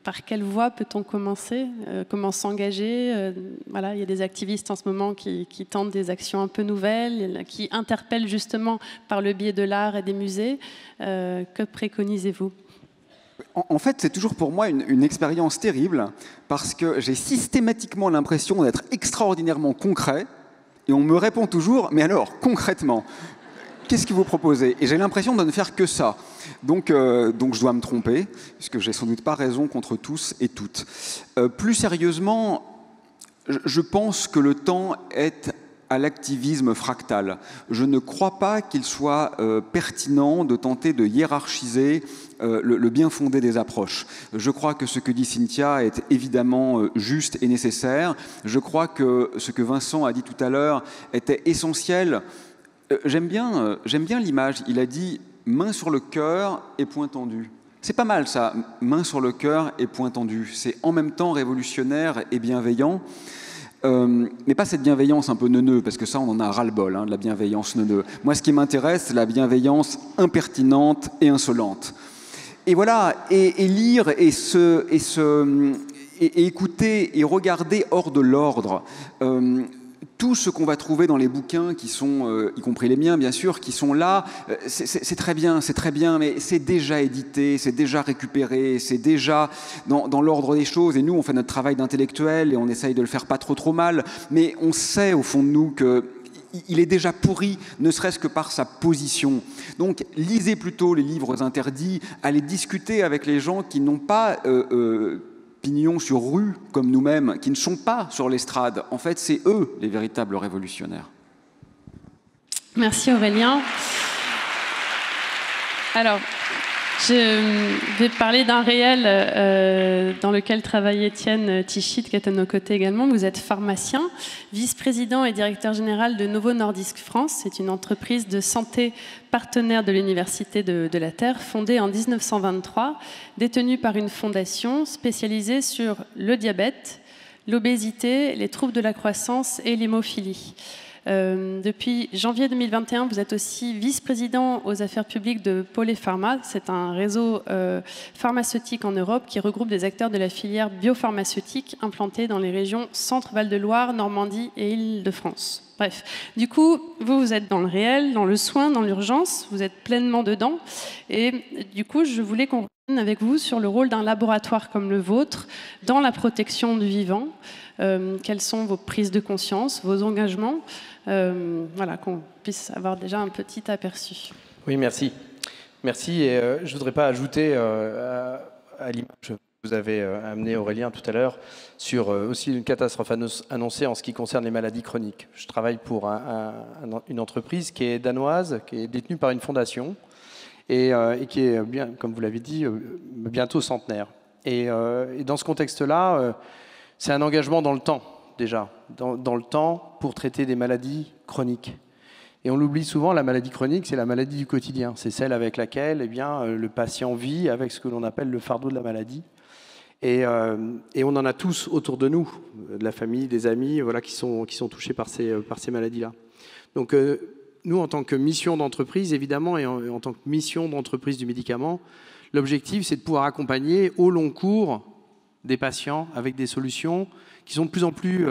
par quelle voie peut-on commencer? Comment s'engager? Voilà, il y a des activistes en ce moment qui tentent des actions un peu nouvelles, qui interpellent justement par le biais de l'art et des musées. Que préconisez-vous? En fait, c'est toujours pour moi une expérience terrible, parce que j'ai systématiquement l'impression d'être extraordinairement concret, et on me répond toujours, mais alors, concrètement, qu'est-ce que vous proposez? Et j'ai l'impression de ne faire que ça. Donc je dois me tromper, puisque j'ai sans doute pas raison contre tous et toutes. Plus sérieusement, je pense que le temps est à l'activisme fractal. Je ne crois pas qu'il soit pertinent de tenter de hiérarchiser le bien fondé des approches. Je crois que ce que dit Cynthia est évidemment juste et nécessaire. Je crois que ce que Vincent a dit tout à l'heure était essentiel. J'aime bien l'image. Il a dit « main sur le cœur et poing tendu ». C'est pas mal ça, main sur le cœur et poing tendu. C'est en même temps révolutionnaire et bienveillant. Mais pas cette bienveillance un peu neuneux, parce que ça, on en a ras-le-bol, de la bienveillance neuneux. Moi, ce qui m'intéresse, c'est la bienveillance impertinente et insolente. Et voilà, et lire et écouter et regarder hors de l'ordre. Tout ce qu'on va trouver dans les bouquins qui sont, y compris les miens bien sûr, qui sont là, c'est très bien, mais c'est déjà édité, c'est déjà récupéré, c'est déjà dans l'ordre des choses. Et nous, on fait notre travail d'intellectuel et on essaye de le faire pas trop mal, mais on sait au fond de nous qu'il est déjà pourri, ne serait-ce que par sa position. Donc, lisez plutôt les livres interdits, allez discuter avec les gens qui n'ont pas pignon sur rue, comme nous-mêmes, qui ne sont pas sur l'estrade. En fait, c'est eux les véritables révolutionnaires. Merci Aurélien. Alors, je vais parler d'un réel dans lequel travaille Étienne Tichit, qui est à nos côtés également. Vous êtes pharmacien, vice-président et directeur général de Novo Nordisk France. C'est une entreprise de santé partenaire de l'Université de la Terre, fondée en 1923, détenue par une fondation spécialisée sur le diabète, l'obésité, les troubles de la croissance et l'hémophilie. Depuis janvier 2021, vous êtes aussi vice-président aux affaires publiques de Polépharma. C'est un réseau pharmaceutique en Europe qui regroupe des acteurs de la filière biopharmaceutique implantés dans les régions Centre-Val-de-Loire, Normandie et Île-de-France. Bref, du coup, vous êtes dans le réel, dans le soin, dans l'urgence, vous êtes pleinement dedans. Et du coup, je voulais qu'on revienne avec vous sur le rôle d'un laboratoire comme le vôtre dans la protection du vivant. Quelles sont vos prises de conscience, vos engagements, voilà, qu'on puisse avoir déjà un petit aperçu. Oui, merci. Merci. Et je ne voudrais pas ajouter à l'image que vous avez amenée, Aurélien, tout à l'heure, sur aussi une catastrophe annoncée en ce qui concerne les maladies chroniques. Je travaille pour une entreprise qui est danoise, qui est détenue par une fondation et qui est, bien, comme vous l'avez dit, bientôt centenaire. Et dans ce contexte-là, c'est un engagement dans le temps, déjà, dans le temps pour traiter des maladies chroniques. Et on l'oublie souvent, la maladie chronique, c'est la maladie du quotidien. C'est celle avec laquelle le patient vit avec ce que l'on appelle le fardeau de la maladie. Et on en a tous autour de nous, de la famille, des amis, voilà, qui sont touchés par ces maladies-là. Donc nous, en tant que mission d'entreprise, évidemment, et en tant que mission d'entreprise du médicament, l'objectif, c'est de pouvoir accompagner au long cours des patients avec des solutions qui sont de plus en plus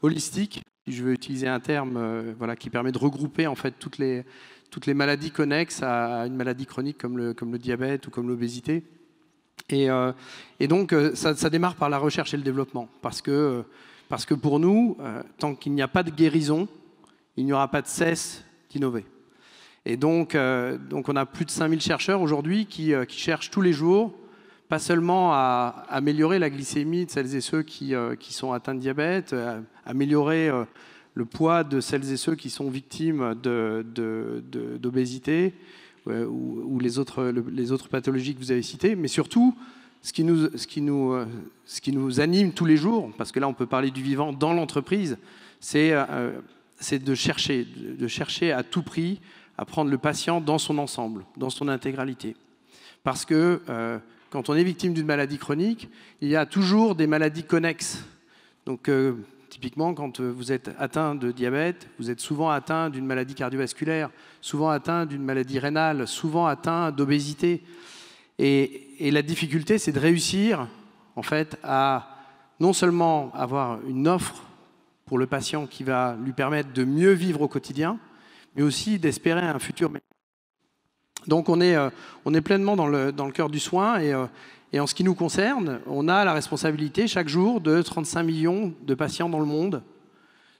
holistiques, si je veux utiliser un terme voilà, qui permet de regrouper en fait toutes les maladies connexes à une maladie chronique comme le diabète ou comme l'obésité. Et donc ça démarre par la recherche et le développement, parce que pour nous, tant qu'il n'y a pas de guérison, il n'y aura pas de cesse d'innover. Et donc on a plus de 5000 chercheurs aujourd'hui qui cherchent tous les jours, pas seulement à améliorer la glycémie de celles et ceux qui sont atteints de diabète, à améliorer le poids de celles et ceux qui sont victimes d'obésité ou les autres pathologies que vous avez citées, mais surtout, ce qui nous anime tous les jours, parce que là on peut parler du vivant dans l'entreprise, c'est de chercher à tout prix à prendre le patient dans son ensemble, dans son intégralité. Parce que quand on est victime d'une maladie chronique, il y a toujours des maladies connexes. Donc, typiquement, quand vous êtes atteint de diabète, vous êtes souvent atteint d'une maladie cardiovasculaire, souvent atteint d'une maladie rénale, souvent atteint d'obésité. Et la difficulté, c'est de réussir, en fait, à non seulement avoir une offre pour le patient qui va lui permettre de mieux vivre au quotidien, mais aussi d'espérer un futur meilleur. Donc on est pleinement dans le cœur du soin et en ce qui nous concerne, on a la responsabilité chaque jour de 35 millions de patients dans le monde.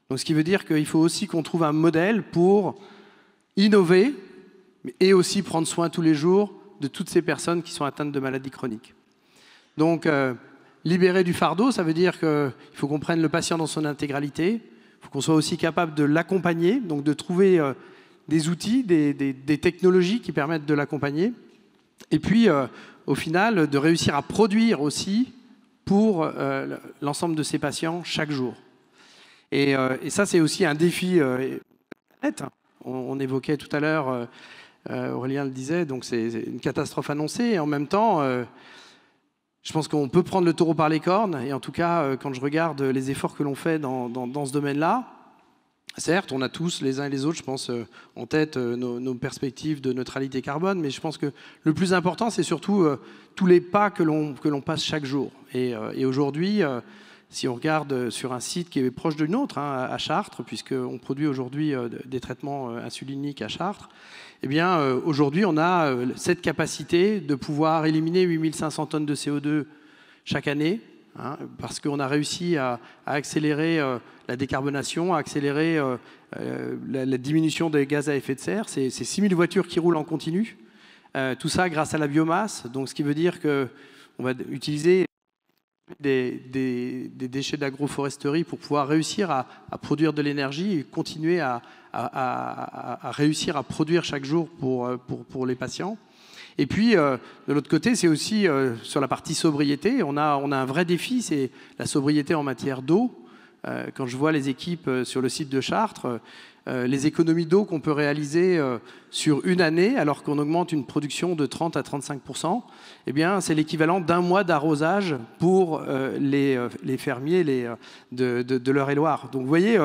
Donc ce qui veut dire qu'il faut aussi qu'on trouve un modèle pour innover et aussi prendre soin tous les jours de toutes ces personnes qui sont atteintes de maladies chroniques. Donc libérer du fardeau, ça veut dire qu'il faut qu'on prenne le patient dans son intégralité, il faut qu'on soit aussi capable de l'accompagner, donc de trouver des outils, des technologies qui permettent de l'accompagner. Et puis, au final, de réussir à produire aussi pour l'ensemble de ces patients chaque jour. Et ça, c'est aussi un défi net. On évoquait tout à l'heure, Aurélien le disait, donc c'est une catastrophe annoncée. Et en même temps, je pense qu'on peut prendre le taureau par les cornes. Et en tout cas, quand je regarde les efforts que l'on fait dans ce domaine-là, certes, on a tous, les uns et les autres, je pense, en tête nos perspectives de neutralité carbone, mais je pense que le plus important, c'est surtout tous les pas que l'on passe chaque jour. Et aujourd'hui, si on regarde sur un site qui est proche du nôtre, hein, à Chartres, puisqu'on produit aujourd'hui des traitements insuliniques à Chartres, eh bien, aujourd'hui, on a cette capacité de pouvoir éliminer 8500 tonnes de CO2 chaque année, hein, parce qu'on a réussi à accélérer la décarbonation, à accélérer la diminution des gaz à effet de serre. C'est 6000 voitures qui roulent en continu. Tout ça grâce à la biomasse. Donc, ce qui veut dire qu'on va utiliser des déchets d'agroforesterie pour pouvoir réussir à produire de l'énergie et continuer à réussir à produire chaque jour pour les patients. Et puis, de l'autre côté, c'est aussi sur la partie sobriété. On a un vrai défi, c'est la sobriété en matière d'eau. Quand je vois les équipes sur le site de Chartres, les économies d'eau qu'on peut réaliser sur une année, alors qu'on augmente une production de 30 à 35%, eh bien, c'est l'équivalent d'un mois d'arrosage pour les fermiers de l'Eure-et-Loire. Donc, vous voyez,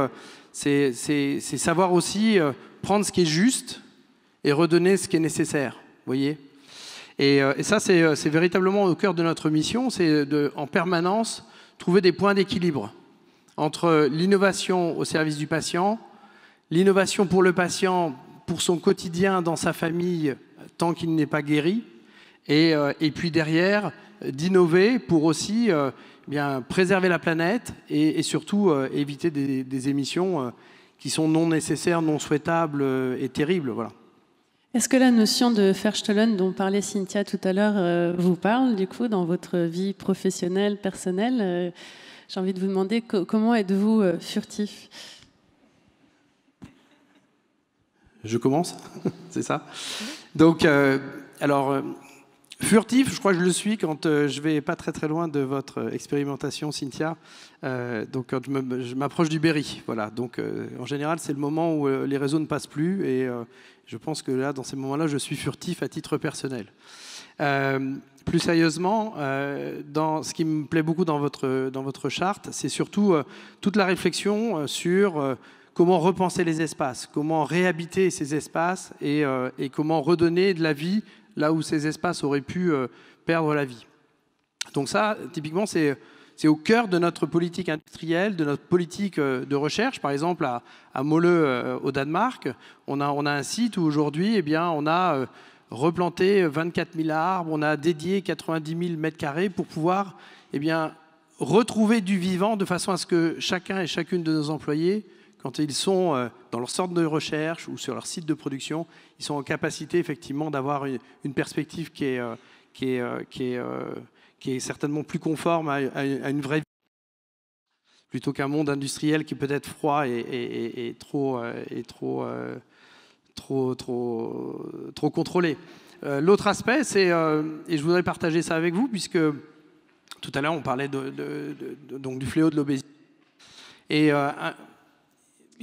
c'est savoir aussi prendre ce qui est juste et redonner ce qui est nécessaire. Vous voyez ? Et ça, c'est véritablement au cœur de notre mission, c'est en permanence trouver des points d'équilibre entre l'innovation au service du patient, l'innovation pour le patient, pour son quotidien dans sa famille, tant qu'il n'est pas guéri, et puis derrière, d'innover pour aussi bien préserver la planète et surtout éviter des émissions qui sont non nécessaires, non souhaitables et terribles. Voilà. Est-ce que la notion de Verstollen dont parlait Cynthia tout à l'heure vous parle, du coup, dans votre vie professionnelle, personnelle J'ai envie de vous demander comment êtes-vous furtif ? Je commence, c'est ça. Donc, alors, furtif, je crois que je le suis quand je vais pas très très loin de votre expérimentation, Cynthia. Donc, quand je m'approche du Berry, voilà. Donc, en général, c'est le moment où les réseaux ne passent plus, et je pense que là, dans ces moments-là, je suis furtif à titre personnel. Plus sérieusement, ce qui me plaît beaucoup dans votre charte, c'est surtout toute la réflexion sur comment repenser les espaces, comment réhabiter ces espaces et comment redonner de la vie là où ces espaces auraient pu perdre la vie. Donc ça, typiquement, c'est au cœur de notre politique industrielle, de notre politique de recherche. Par exemple, à Måløv, au Danemark, on a un site où aujourd'hui, eh bien, on a replanté 24 000 arbres, on a dédié 90 000 mètres carrés pour pouvoir eh bien, retrouver du vivant de façon à ce que chacun et chacune de nos employés, quand ils sont dans leur centre de recherche ou sur leur site de production, ils sont en capacité effectivement d'avoir une perspective qui est certainement plus conforme à une vraie vie, plutôt qu'un monde industriel qui peut être froid et trop contrôlé. L'autre aspect, c'est, et je voudrais partager ça avec vous, puisque tout à l'heure on parlait donc du fléau de l'obésité. Et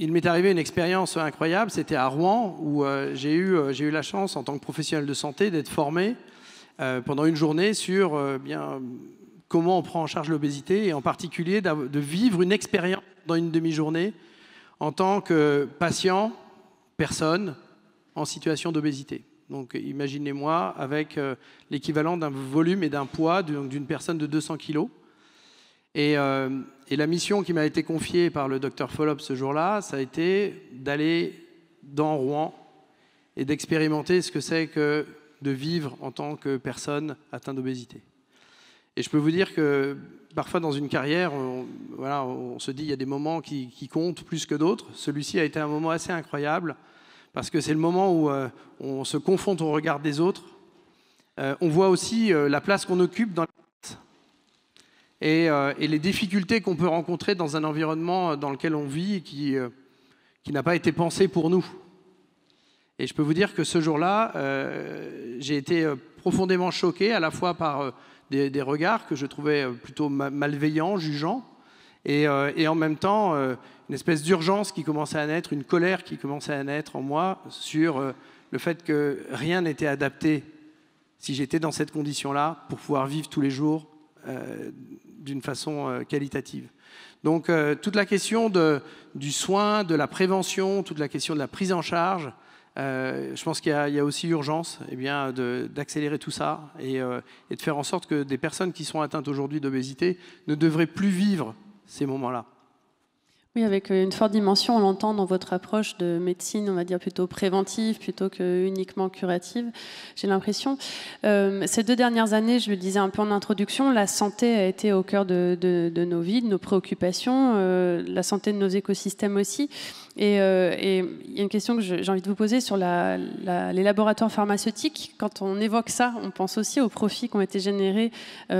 il m'est arrivé une expérience incroyable, c'était à Rouen, où j'ai eu la chance, en tant que professionnel de santé, d'être formé pendant une journée sur comment on prend en charge l'obésité, et en particulier de vivre une expérience dans une demi-journée en tant que patient, personne en situation d'obésité. Donc imaginez-moi avec l'équivalent d'un volume et d'un poids d'une personne de 200 kg. Et la mission qui m'a été confiée par le docteur Follop ce jour-là, ça a été d'aller dans Rouen et d'expérimenter ce que c'est que de vivre en tant que personne atteinte d'obésité. Et je peux vous dire que parfois dans une carrière, on se dit qu'il y a des moments qui comptent plus que d'autres. Celui-ci a été un moment assez incroyable parce que c'est le moment où on se confronte au regard des autres. On voit aussi la place qu'on occupe dans et les difficultés qu'on peut rencontrer dans un environnement dans lequel on vit et qui n'a pas été pensé pour nous. Et je peux vous dire que ce jour-là, j'ai été profondément choqué à la fois par des regards que je trouvais plutôt malveillants, jugeants, et en même temps une espèce d'urgence qui commençait à naître, une colère qui commençait à naître en moi sur le fait que rien n'était adapté si j'étais dans cette condition-là pour pouvoir vivre tous les jours d'une façon qualitative. Donc toute la question du soin, de la prévention, toute la question de la prise en charge, je pense qu'il y a aussi urgence d'accélérer tout ça et de faire en sorte que des personnes qui sont atteintes aujourd'hui d'obésité ne devraient plus vivre ces moments-là. Oui, avec une forte dimension, on l'entend dans votre approche de médecine, on va dire plutôt préventive, plutôt que uniquement curative, j'ai l'impression. Ces 2 dernières années, je le disais un peu en introduction, la santé a été au cœur de nos vies, de nos préoccupations, la santé de nos écosystèmes aussi. Et il y a une question que j'ai envie de vous poser sur les laboratoires pharmaceutiques. Quand on évoque ça, on pense aussi aux profits qui ont été générés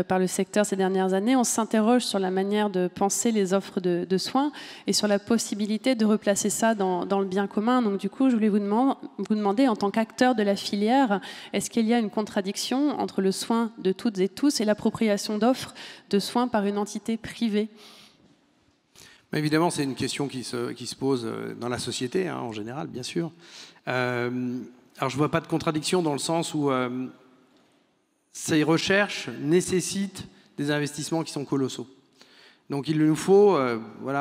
par le secteur ces dernières années. On s'interroge sur la manière de penser les offres de soins et sur la possibilité de replacer ça dans le bien commun. Donc du coup, je voulais vous demander, en tant qu'acteur de la filière, est-ce qu'il y a une contradiction entre le soin de toutes et tous et l'appropriation d'offres de soins par une entité privée ? Évidemment, c'est une question qui se pose dans la société, en général, bien sûr. Alors, je ne vois pas de contradiction dans le sens où ces recherches nécessitent des investissements qui sont colossaux. Donc, il nous faut,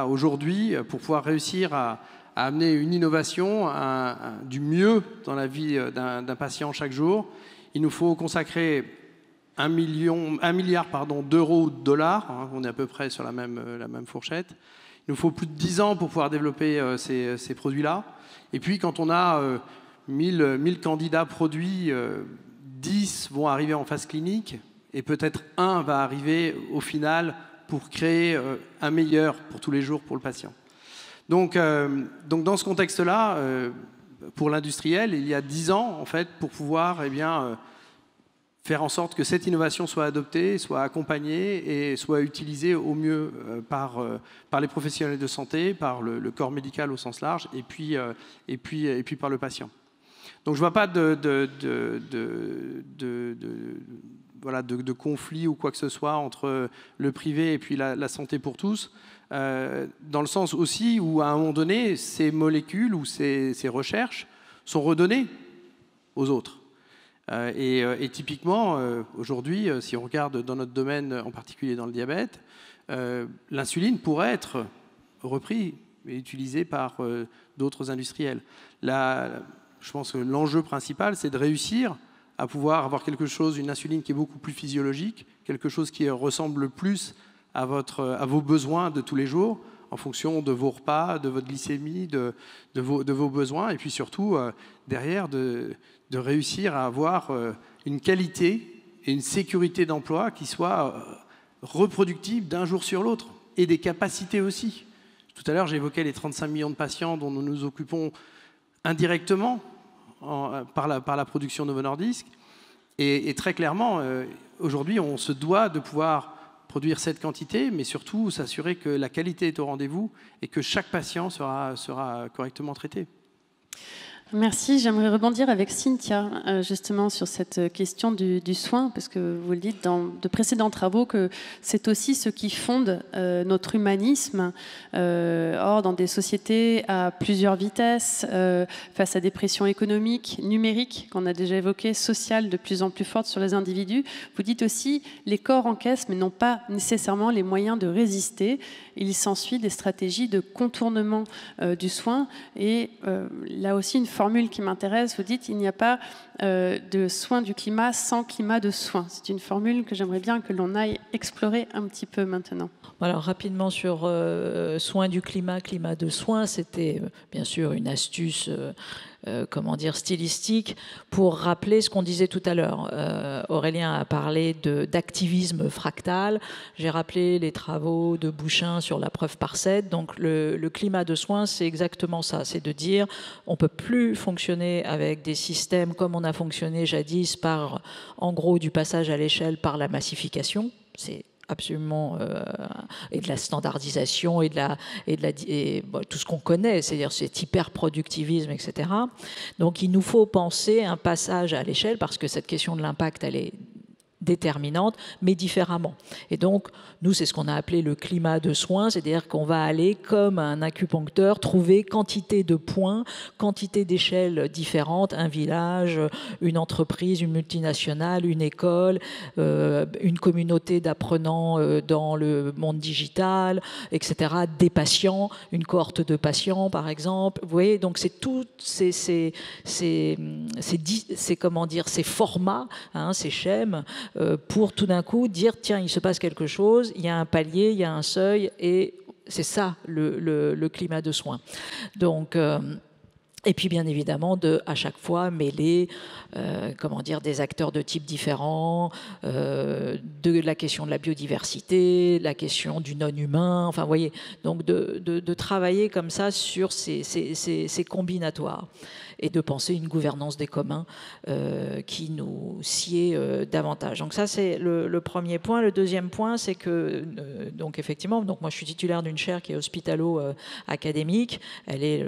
aujourd'hui, pour pouvoir réussir à amener une innovation, du mieux dans la vie d'un patient chaque jour, il nous faut consacrer 1 milliard d'euros ou de dollars, on est à peu près sur la même fourchette. Il nous faut plus de 10 ans pour pouvoir développer ces produits-là. Et puis, quand on a 1000 candidats produits, 10 vont arriver en phase clinique et peut-être 1 va arriver au final pour créer un meilleur pour tous les jours pour le patient. Donc dans ce contexte-là, pour l'industriel, il y a 10 ans, en fait, pour pouvoir faire en sorte que cette innovation soit adoptée, soit accompagnée et soit utilisée au mieux par les professionnels de santé, par le corps médical au sens large, et puis par le patient. Donc je ne vois pas de conflit ou quoi que ce soit entre le privé et puis la santé pour tous, dans le sens aussi où à un moment donné, ces molécules ou ces recherches sont redonnées aux autres. Et typiquement, aujourd'hui, si on regarde dans notre domaine, en particulier dans le diabète, l'insuline pourrait être repris et utilisée par d'autres industriels. Là, je pense que l'enjeu principal, c'est de réussir à pouvoir avoir quelque chose, une insuline qui est beaucoup plus physiologique, quelque chose qui ressemble plus à vos besoins de tous les jours, en fonction de vos repas, de votre glycémie, de vos besoins, et puis surtout, derrière, de réussir à avoir une qualité et une sécurité d'emploi qui soit reproductible d'un jour sur l'autre, et des capacités aussi. Tout à l'heure, j'évoquais les 35 millions de patients dont nous nous occupons indirectement par la production Novo Nordisk, et très clairement, aujourd'hui, on se doit de pouvoir produire cette quantité, mais surtout s'assurer que la qualité est au rendez-vous et que chaque patient sera correctement traité. Merci. J'aimerais rebondir avec Cynthia justement sur cette question du soin, parce que vous le dites dans de précédents travaux que c'est aussi ce qui fonde notre humanisme. Or, dans des sociétés à plusieurs vitesses, face à des pressions économiques, numériques, qu'on a déjà évoquées, sociales de plus en plus fortes sur les individus, vous dites aussi les corps encaissent mais n'ont pas nécessairement les moyens de résister. Il s'ensuit des stratégies de contournement du soin. Et là aussi, une formule qui m'intéresse, vous dites il n'y a pas de soins du climat sans climat de soins. C'est une formule que j'aimerais bien que l'on aille explorer un petit peu maintenant. Alors rapidement sur soins du climat, climat de soins, c'était bien sûr une astuce stylistique pour rappeler ce qu'on disait tout à l'heure. Aurélien a parlé d'activisme fractal. J'ai rappelé les travaux de Bouchain sur la preuve par 7. Donc le climat de soins, c'est exactement ça. C'est de dire on ne peut plus fonctionner avec des systèmes comme on a fonctionné jadis par, en gros, du passage à l'échelle par la massification. C'est absolument, et de la standardisation et tout ce qu'on connaît, c'est-à-dire cet hyper-productivisme, etc. Donc il nous faut penser un passage à l'échelle, parce que cette question de l'impact, elle est déterminante, mais différemment. Et donc, nous, c'est ce qu'on a appelé le climat de soins, c'est-à-dire qu'on va aller, comme un acupuncteur, trouver quantité de points, quantité d'échelles différentes, un village, une entreprise, une multinationale, une école, une communauté d'apprenants dans le monde digital, etc., des patients, une cohorte de patients, par exemple. Vous voyez, donc c'est tout ces formats, hein, ces schèmes, pour tout d'un coup dire tiens, il se passe quelque chose, il y a un palier, il y a un seuil, et c'est ça le climat de soins. Donc et puis bien évidemment à chaque fois mêler des acteurs de types différents, de la question de la biodiversité, la question du non-humain, enfin vous voyez, donc de travailler comme ça sur ces combinatoires, et de penser une gouvernance des communs qui nous sied davantage. Donc ça, c'est le premier point. Le deuxième point, c'est que, donc effectivement, donc moi je suis titulaire d'une chaire qui est hospitalo-académique. Elle est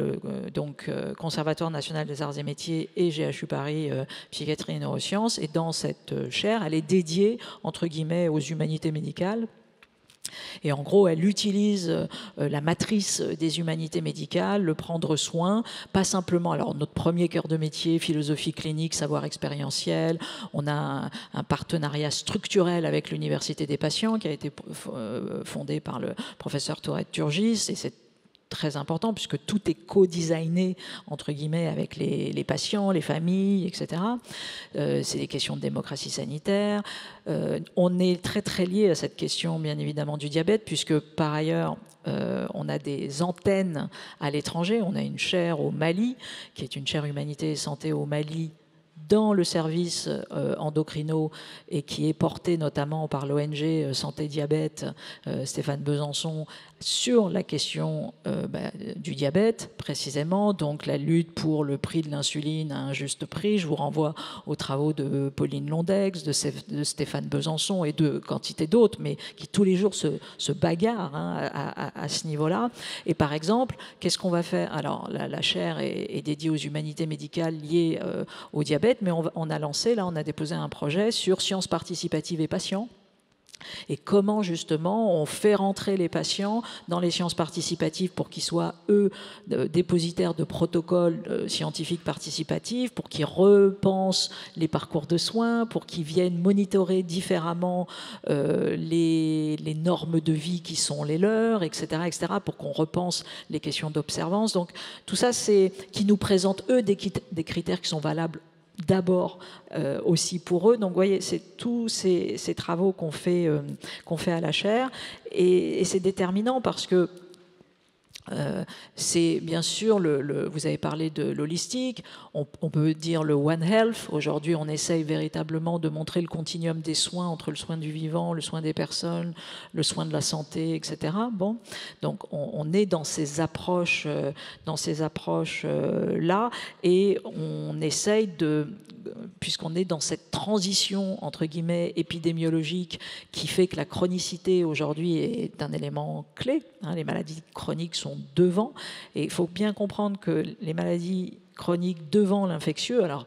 Conservatoire national des arts et métiers et GHU Paris psychiatrie et neurosciences. Et dans cette chaire, elle est dédiée, entre guillemets, aux humanités médicales. Et en gros, elle utilise la matrice des humanités médicales, le prendre soin, pas simplement. Alors, notre premier cœur de métier, philosophie clinique, savoir expérientiel. On a un partenariat structurel avec l'Université des patients qui a été fondé par le professeur Tourette Turgis, et c'est très important puisque tout est co-designé entre guillemets avec les patients, les familles, etc. C'est des questions de démocratie sanitaire. On est très très lié à cette question bien évidemment du diabète, puisque par ailleurs on a des antennes à l'étranger. On a une chaire au Mali qui est une chaire humanité et santé au Mali, dans le service endocrino, et qui est porté notamment par l'ONG Santé Diabète, Stéphane Besançon, sur la question du diabète précisément, donc la lutte pour le prix de l'insuline à un juste prix. Je vous renvoie aux travaux de Pauline Londex, de Stéphane Besançon et de quantité d'autres, mais qui tous les jours se bagarrent à ce niveau-là. Et par exemple, qu'est-ce qu'on va faire? Alors la chaire est dédiée aux humanités médicales liées au diabète, mais on a déposé un projet sur sciences participatives et patients. Et comment justement on fait rentrer les patients dans les sciences participatives pour qu'ils soient, eux, dépositaires de protocoles scientifiques participatifs, pour qu'ils repensent les parcours de soins, pour qu'ils viennent monitorer différemment les normes de vie qui sont les leurs, etc., pour qu'on repense les questions d'observance. Donc tout ça, c'est qui nous présente, eux, des critères qui sont valables d'abord aussi pour eux. Donc vous voyez, c'est tous ces travaux qu'on fait à la chaire, et c'est déterminant parce que c'est bien sûr, vous avez parlé de l'holistique, on peut dire le One Health. Aujourd'hui, on essaye véritablement de montrer le continuum des soins entre le soin du vivant, le soin des personnes, le soin de la santé, etc. Bon, donc on est dans ces approches, là, et on essaye puisqu'on est dans cette transition entre guillemets épidémiologique qui fait que la chronicité aujourd'hui est un élément clé. Hein, les maladies chroniques sont sont devant. Et il faut bien comprendre que les maladies chroniques devant l'infectieux, alors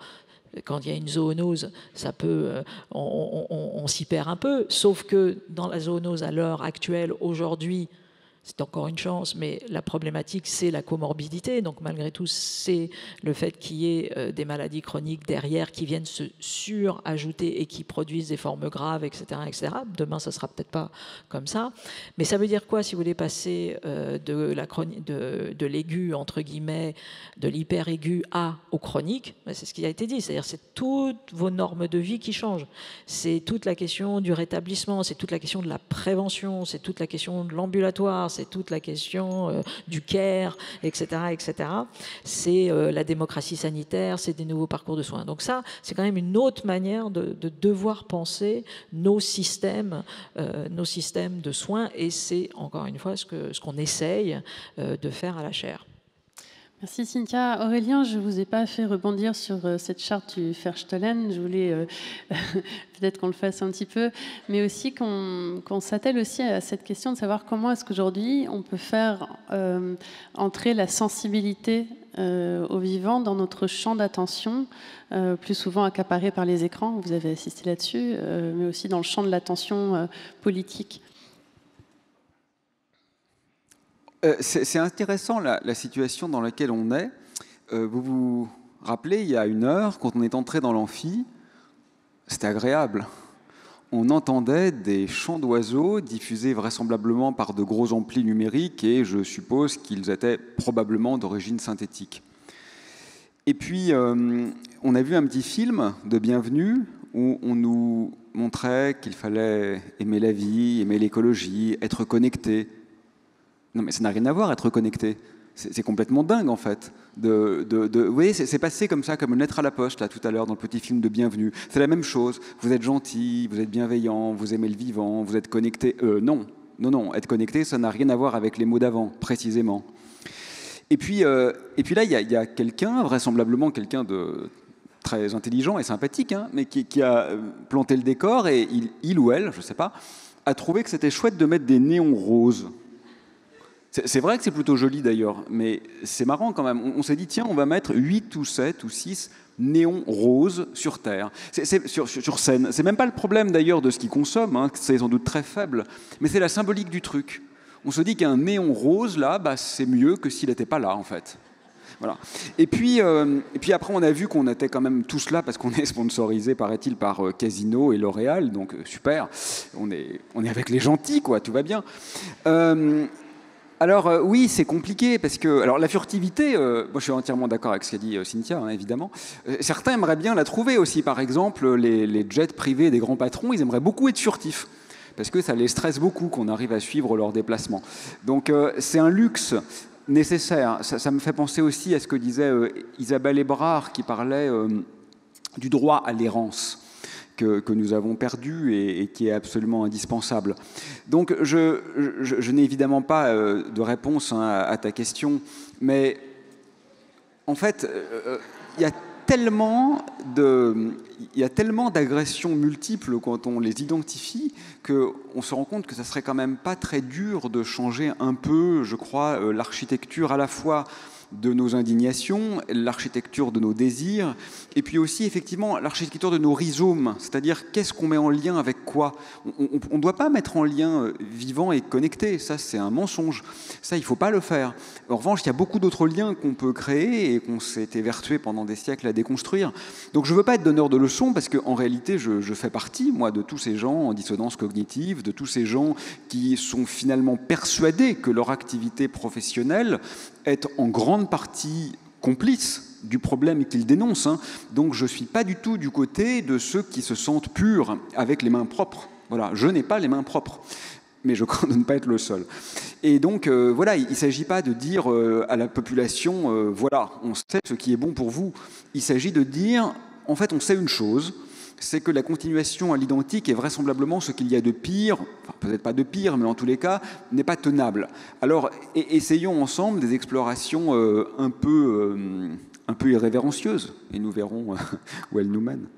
quand il y a une zoonose, ça peut, on s'y perd un peu, sauf que dans la zoonose à l'heure actuelle, aujourd'hui, c'est encore une chance, mais la problématique, c'est la comorbidité. Donc, malgré tout, c'est le fait qu'il y ait des maladies chroniques derrière qui viennent se surajouter et qui produisent des formes graves, etc., etc. Demain, ça ne sera peut-être pas comme ça. Mais ça veut dire quoi, si vous voulez passer de l'aigu, entre guillemets, de l'hyper-aigu au chronique? C'est ce qui a été dit. C'est-à-dire, c'est toutes vos normes de vie qui changent. C'est toute la question du rétablissement, c'est toute la question de la prévention, c'est toute la question de l'ambulatoire, c'est toute la question du care, etc., etc. C'est la démocratie sanitaire, c'est des nouveaux parcours de soins. Donc ça, c'est quand même une autre manière de devoir penser nos systèmes de soins, et c'est encore une fois ce qu'on essaye de faire à la chaire. Merci Cynthia. Aurélien, je ne vous ai pas fait rebondir sur cette charte du Verstollen. Je voulais peut-être qu'on le fasse un petit peu, mais aussi qu'on s'attelle aussi à cette question de savoir comment est-ce qu'aujourd'hui on peut faire entrer la sensibilité au vivant dans notre champ d'attention, plus souvent accaparé par les écrans, vous avez assisté là-dessus, mais aussi dans le champ de l'attention politique. C'est intéressant la situation dans laquelle on est. Vous vous rappelez, il y a 1 heure, quand on est entré dans l'amphi, c'était agréable. On entendait des chants d'oiseaux diffusés vraisemblablement par de gros amplis numériques, et je suppose qu'ils étaient probablement d'origine synthétique. Et puis, on a vu un petit film de Bienvenue où on nous montrait qu'il fallait aimer la vie, aimer l'écologie, être connecté. Non, mais ça n'a rien à voir, être connecté. C'est complètement dingue, en fait. Vous voyez, c'est passé comme ça, comme une lettre à la poste, là, tout à l'heure, dans le petit film de Bienvenue. C'est la même chose. Vous êtes gentil, vous êtes bienveillant, vous aimez le vivant, vous êtes connecté. Non. Être connecté, ça n'a rien à voir avec les mots d'avant, précisément. Et puis là, il y a quelqu'un, vraisemblablement quelqu'un de très intelligent et sympathique, hein, mais qui a planté le décor, et il ou elle, je ne sais pas, a trouvé que c'était chouette de mettre des néons roses. C'est vrai que c'est plutôt joli d'ailleurs, mais c'est marrant quand même. On s'est dit, tiens, on va mettre 8 ou 7 ou 6 néons roses sur Terre, sur scène. C'est même pas le problème d'ailleurs de ce qu'ils consomment, hein, c'est sans doute très faible, mais c'est la symbolique du truc. On se dit qu'un néon rose, là, bah, c'est mieux que s'il n'était pas là, en fait. Voilà. Et puis après, on a vu qu'on était quand même tous là parce qu'on est sponsorisé, paraît-il, par Casino et L'Oréal, donc super. On est avec les gentils, quoi, tout va bien. Alors oui, c'est compliqué parce que alors la furtivité, moi je suis entièrement d'accord avec ce qu'a dit Cynthia, hein, évidemment. Certains aimeraient bien la trouver aussi. Par exemple, les jets privés des grands patrons, ils aimeraient beaucoup être furtifs parce que ça les stresse beaucoup qu'on arrive à suivre leurs déplacements. Donc c'est un luxe nécessaire. Ça me fait penser aussi à ce que disait Isabelle Ebrard, qui parlait du droit à l'errance que nous avons perdu et qui est absolument indispensable. Donc je n'ai évidemment pas de réponse, hein, à ta question, mais en fait, il y a tellement d'agressions multiples quand on les identifie qu'on se rend compte que ça serait quand même pas très dur de changer un peu, je crois, l'architecture à la fois de nos indignations, l'architecture de nos désirs, et puis aussi effectivement l'architecture de nos rhizomes, c'est-à-dire qu'est-ce qu'on met en lien avec quoi. On ne doit pas mettre en lien vivant et connecté, ça c'est un mensonge, ça il ne faut pas le faire. En revanche, il y a beaucoup d'autres liens qu'on peut créer et qu'on s'est évertué pendant des siècles à déconstruire. Donc je ne veux pas être donneur de leçons parce qu'en réalité je fais partie, moi, de tous ces gens en dissonance cognitive, de tous ces gens qui sont finalement persuadés que leur activité professionnelle est en grande partie complice du problème qu'ils dénoncent. Hein. Donc je ne suis pas du tout du côté de ceux qui se sentent purs avec les mains propres. Voilà, je n'ai pas les mains propres, mais je crois de ne pas être le seul. Et donc voilà, il ne s'agit pas de dire à la population, voilà, on sait ce qui est bon pour vous. Il s'agit de dire, en fait, on sait une chose, c'est que la continuation à l'identique est vraisemblablement ce qu'il y a de pire, enfin, peut-être pas de pire, mais en tous les cas, n'est pas tenable. Alors, essayons ensemble des explorations un peu irrévérencieuses, et nous verrons où elles nous mènent.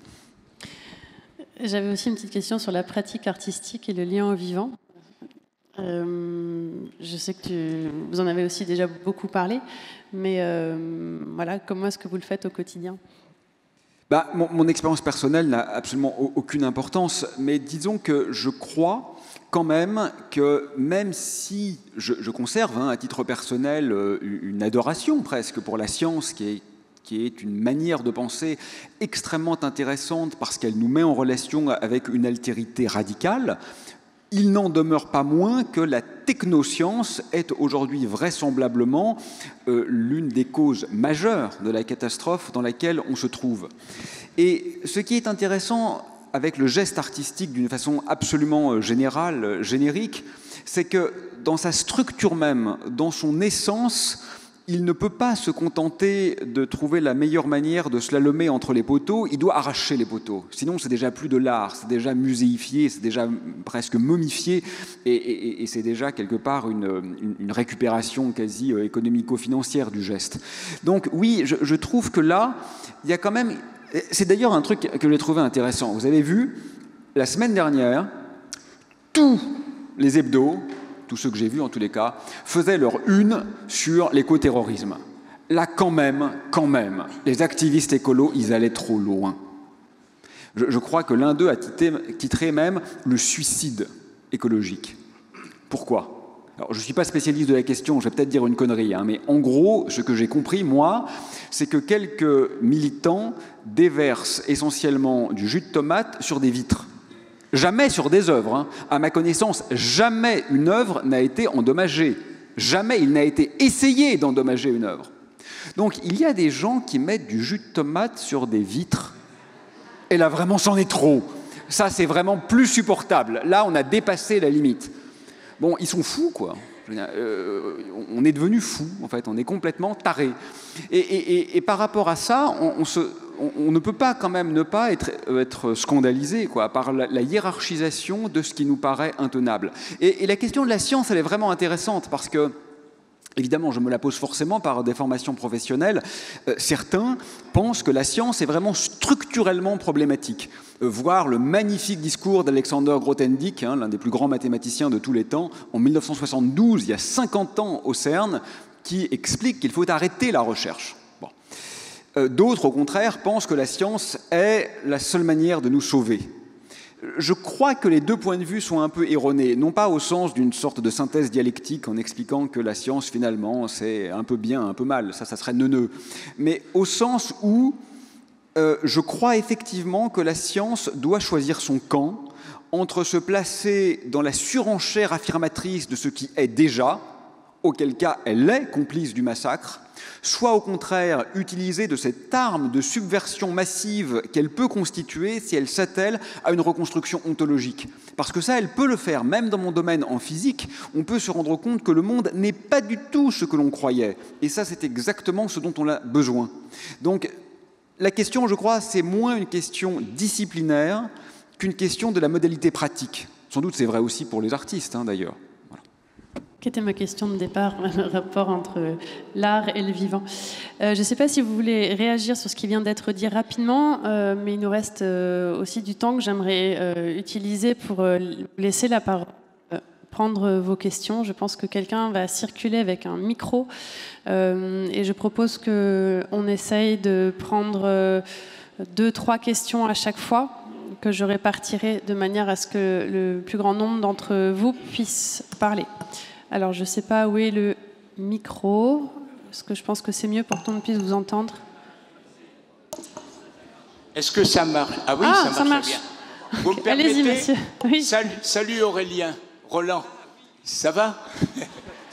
J'avais aussi une petite question sur la pratique artistique et le lien au vivant. Je sais que vous en avez aussi déjà beaucoup parlé, mais voilà, comment est-ce que vous le faites au quotidien? Mon expérience personnelle n'a absolument aucune importance, mais disons que je crois quand même que même si je conserve à titre personnel une adoration presque pour la science qui est une manière de penser extrêmement intéressante parce qu'elle nous met en relation avec une altérité radicale, il n'en demeure pas moins que la technoscience est aujourd'hui vraisemblablement l'une des causes majeures de la catastrophe dans laquelle on se trouve. Et ce qui est intéressant avec le geste artistique d'une façon absolument générale, générique, c'est que dans sa structure même, dans son essence, il ne peut pas se contenter de trouver la meilleure manière de slalomer entre les poteaux, il doit arracher les poteaux. Sinon, c'est déjà plus de l'art, c'est déjà muséifié, c'est déjà presque momifié, et c'est déjà quelque part une récupération quasi économico-financière du geste. Donc oui, je trouve que là, il y a quand même... C'est d'ailleurs un truc que j'ai trouvé intéressant. Vous avez vu, la semaine dernière, tous les hebdos, tous ceux que j'ai vus en tous les cas, faisaient leur une sur l'écoterrorisme. Là, quand même, les activistes écolos, ils allaient trop loin. Je crois que l'un d'eux a titré même le suicide écologique. Pourquoi ? Alors, je ne suis pas spécialiste de la question, je vais peut-être dire une connerie, mais en gros, ce que j'ai compris, moi, c'est que quelques militants déversent essentiellement du jus de tomate sur des vitres. Jamais sur des œuvres. À ma connaissance, jamais une œuvre n'a été endommagée. Jamais il n'a été essayé d'endommager une œuvre. Donc, il y a des gens qui mettent du jus de tomate sur des vitres. Et là, vraiment, c'en est trop. Ça, c'est vraiment plus supportable. Là, on a dépassé la limite. Bon, ils sont fous, quoi. On est devenus fous, en fait. On est complètement tarés. Et par rapport à ça, on ne peut pas quand même ne pas être scandalisé, quoi, par la hiérarchisation de ce qui nous paraît intenable. Et la question de la science, elle est vraiment intéressante parce que, évidemment, je me la pose forcément par des formations professionnelles. Certains pensent que la science est vraiment structurellement problématique. Voir le magnifique discours d'Alexander Grothendieck, l'un des plus grands mathématiciens de tous les temps, en 1972, il y a 50 ans au CERN, qui explique qu'il faut arrêter la recherche. Bon. D'autres, au contraire, pensent que la science est la seule manière de nous sauver. Je crois que les deux points de vue sont un peu erronés, non pas au sens d'une sorte de synthèse dialectique en expliquant que la science, finalement, c'est un peu bien, un peu mal, ça serait neuneux, mais au sens où je crois effectivement que la science doit choisir son camp entre se placer dans la surenchère affirmatrice de ce qui est déjà, auquel cas elle est complice du massacre, soit au contraire utiliser de cette arme de subversion massive qu'elle peut constituer si elle s'attelle à une reconstruction ontologique. Parce que ça, elle peut le faire, même dans mon domaine en physique, on peut se rendre compte que le monde n'est pas du tout ce que l'on croyait. Et ça, c'est exactement ce dont on a besoin. Donc, la question, je crois, c'est moins une question disciplinaire qu'une question de la modalité pratique. Sans doute, c'est vrai aussi pour les artistes, d'ailleurs. Qu'était ma question de départ, le rapport entre l'art et le vivant. Je ne sais pas si vous voulez réagir sur ce qui vient d'être dit rapidement, mais il nous reste aussi du temps que j'aimerais utiliser pour laisser la parole, prendre vos questions. Je pense que quelqu'un va circuler avec un micro et je propose qu'on essaye de prendre 2-3 questions à chaque fois, que je répartirai de manière à ce que le plus grand nombre d'entre vous puissent parler. Alors, je ne sais pas où est le micro, parce que je pense que c'est mieux pour que tout le monde puisse vous entendre. Est-ce que ça marche? Ah oui, ça marche bien. Vous me permettez? Allez-y, monsieur. Oui. Salut Aurélien. Roland, ça va?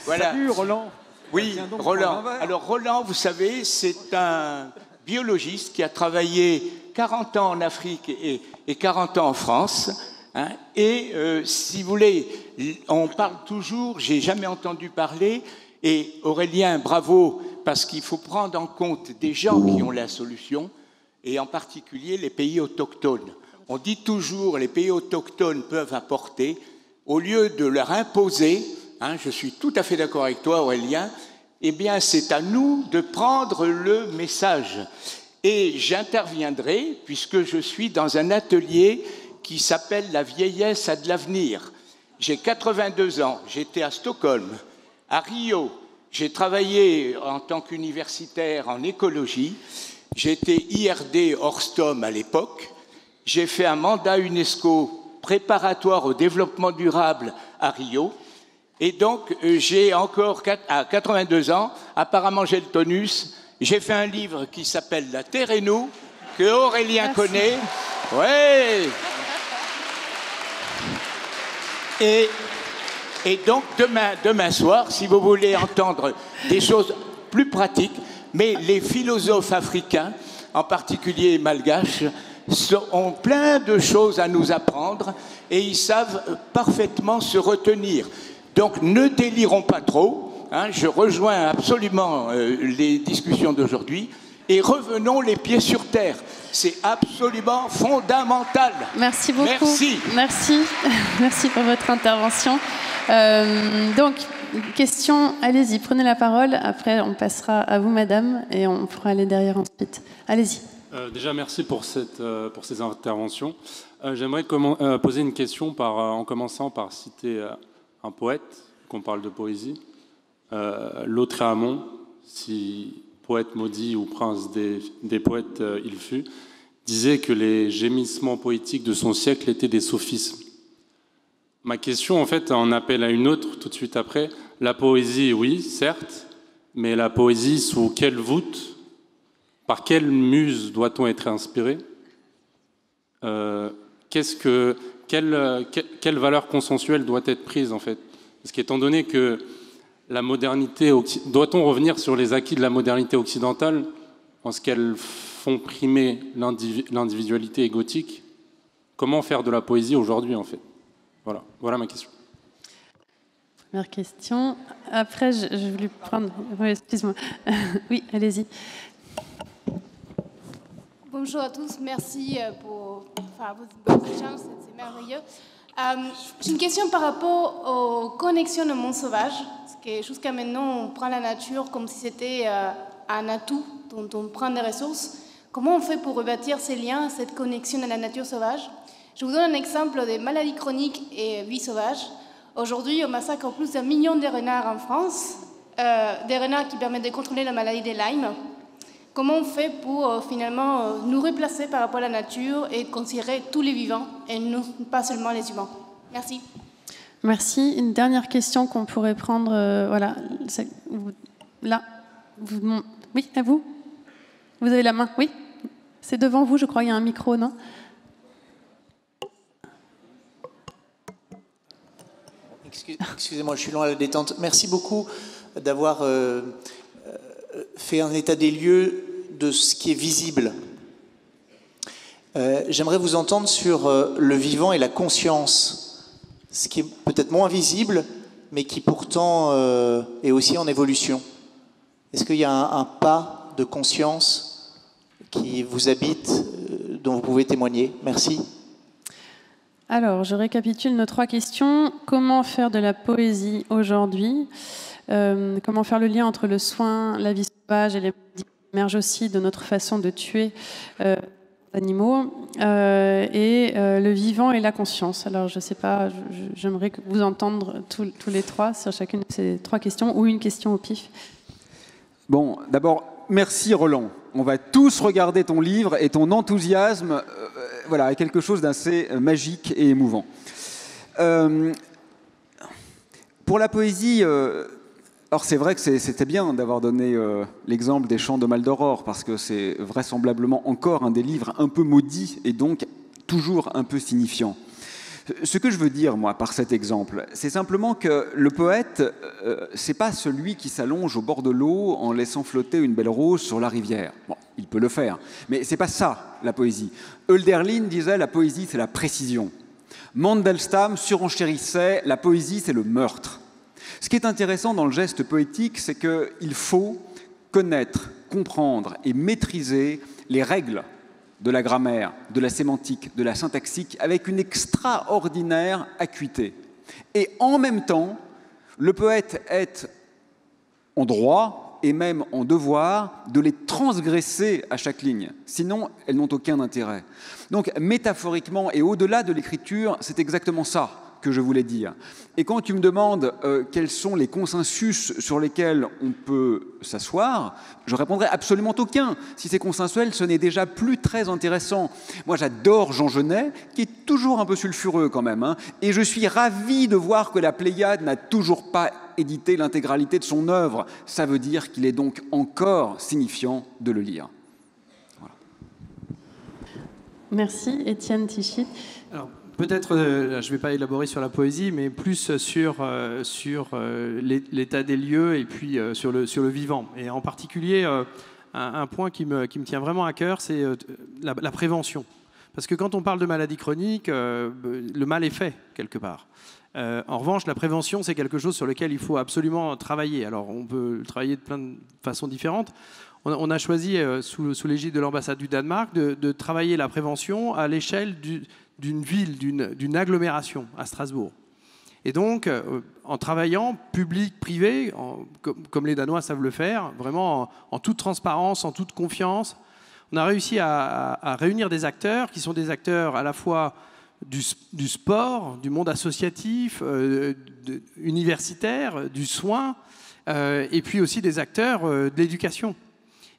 Voilà. Salut Roland. Oui, Roland. Alors Roland, vous savez, c'est un biologiste qui a travaillé 40 ans en Afrique et 40 ans en France. Et si vous voulez, on parle toujours, j'ai jamais entendu parler, et Aurélien, bravo, parce qu'il faut prendre en compte des gens qui ont la solution, et en particulier les pays autochtones. On dit toujours les pays autochtones peuvent apporter, au lieu de leur imposer, je suis tout à fait d'accord avec toi Aurélien, eh bien c'est à nous de prendre le message. Et j'interviendrai, puisque je suis dans un atelier qui s'appelle « La vieillesse a de l'avenir ». j'ai 82 ans, j'étais à Stockholm, à Rio, j'ai travaillé en tant qu'universitaire en écologie, j'étais IRD Orstom à l'époque, j'ai fait un mandat UNESCO préparatoire au développement durable à Rio, et donc j'ai encore, à 82 ans, apparemment j'ai le tonus, j'ai fait un livre qui s'appelle « La Terre et nous », que Aurélien connaît. Ouais. Et donc, demain soir, si vous voulez entendre des choses plus pratiques, mais les philosophes africains, en particulier malgaches, ont plein de choses à nous apprendre et ils savent parfaitement se retenir. Donc, ne délirons pas trop. Hein, je rejoins absolument les discussions d'aujourd'hui et revenons les pieds sur terre. C'est absolument fondamental. Merci beaucoup. Merci. Merci. Merci pour votre intervention. Donc, question, allez-y, prenez la parole. Après, on passera à vous, madame, et on pourra aller derrière ensuite. Allez-y. Déjà, merci pour ces interventions. J'aimerais poser une question en commençant par citer un poète, qu'on parle de poésie. Lautréamont, si poète maudit ou prince des poètes il fut, disait que les gémissements poétiques de son siècle étaient des sophismes. Ma question, en fait, en appelle à une autre tout de suite après. La poésie, oui, certes, mais la poésie, sous quelle voûte, par quelle muse doit-on être inspiré? Quelle valeur consensuelle doit être prise, en fait? Parce qu'étant donné que la modernité, doit-on revenir sur les acquis de la modernité occidentale en ce qu'elles font primer l'individualité égotique? Comment faire de la poésie aujourd'hui, en fait? Voilà ma question. Première question. Après, je voulais prendre... Oui, excuse-moi. Oui, allez-y. Bonjour à tous, merci pour vos échanges, c'est merveilleux. J'ai une question par rapport aux connexions au monde sauvage, parce que jusqu'à maintenant, on prend la nature comme si c'était un atout dont on prend des ressources. Comment on fait pour rebâtir ces liens, cette connexion à la nature sauvage? Je vous donne un exemple des maladies chroniques et vie sauvage. Aujourd'hui, on massacre plus d'1 million de renards en France, des renards qui permettent de contrôler la maladie de Lyme. Comment on fait pour finalement nous replacer par rapport à la nature et considérer tous les vivants et non pas seulement les humains? Merci. Merci. Une dernière question qu'on pourrait prendre. Voilà. Là. Oui, à vous. Vous avez la main. Oui. C'est devant vous, je crois. Il y a un micro, non? Excusez-moi, je suis loin à la détente. Merci beaucoup d'avoir fait un état des lieux de ce qui est visible. J'aimerais vous entendre sur le vivant et la conscience, ce qui est peut-être moins visible, mais qui pourtant est aussi en évolution. Est-ce qu'il y a un pas de conscience qui vous habite, dont vous pouvez témoigner? Merci. Alors, je récapitule nos 3 questions. Comment faire de la poésie aujourd'hui? Comment faire le lien entre le soin, la vie sauvage et les maladies qui émergent aussi de notre façon de tuer les animaux et le vivant et la conscience. Alors, je ne sais pas, j'aimerais vous entendre tous les 3 sur chacune de ces 3 questions ou une question au pif. Bon, d'abord, merci Roland. On va tous regarder ton livre et ton enthousiasme est quelque chose d'assez magique et émouvant. Pour la poésie, alors c'est vrai que c'était bien d'avoir donné l'exemple des Chants de Maldoror, parce que c'est vraisemblablement encore un des livres un peu maudits et donc toujours un peu signifiant. Ce que je veux dire, moi, par cet exemple, c'est simplement que le poète, c'est pas celui qui s'allonge au bord de l'eau en laissant flotter une belle rose sur la rivière. Bon, il peut le faire, mais c'est pas ça, la poésie. Hölderlin disait « la poésie, c'est la précision ». Mandelstam surenchérissait « la poésie, c'est le meurtre ». Ce qui est intéressant dans le geste poétique, c'est qu'il faut connaître, comprendre et maîtriser les règles de la grammaire, de la sémantique, de la syntaxique, avec une extraordinaire acuité. Et en même temps, le poète est en droit et même en devoir de les transgresser à chaque ligne. Sinon, elles n'ont aucun intérêt. Donc, métaphoriquement et au-delà de l'écriture, c'est exactement ça que je voulais dire. Et quand tu me demandes quels sont les consensus sur lesquels on peut s'asseoir, je répondrai absolument aucun. Si c'est consensuel, ce n'est déjà plus très intéressant. Moi, j'adore Jean Genet, qui est toujours un peu sulfureux quand même, hein, et je suis ravi de voir que la Pléiade n'a toujours pas édité l'intégralité de son œuvre. Ça veut dire qu'il est donc encore signifiant de le lire. Voilà. Merci. Étienne Tichy. Alors, peut-être, je ne vais pas élaborer sur la poésie, mais plus sur l'état des lieux et puis sur le vivant. Et en particulier, un point qui me tient vraiment à cœur, c'est la prévention. Parce que quand on parle de maladie chronique, le mal est fait, quelque part. En revanche, la prévention, c'est quelque chose sur lequel il faut absolument travailler. Alors, on peut le travailler de plein de façons différentes. On a choisi, sous l'égide de l'ambassade du Danemark, de travailler la prévention à l'échelle d'une ville, d'une agglomération à Strasbourg. Et donc, en travaillant public, privé, comme les Danois savent le faire, vraiment en toute transparence, en toute confiance, on a réussi à réunir des acteurs qui sont des acteurs à la fois du sport, du monde associatif, universitaire, du soin, et puis aussi des acteurs de l'éducation.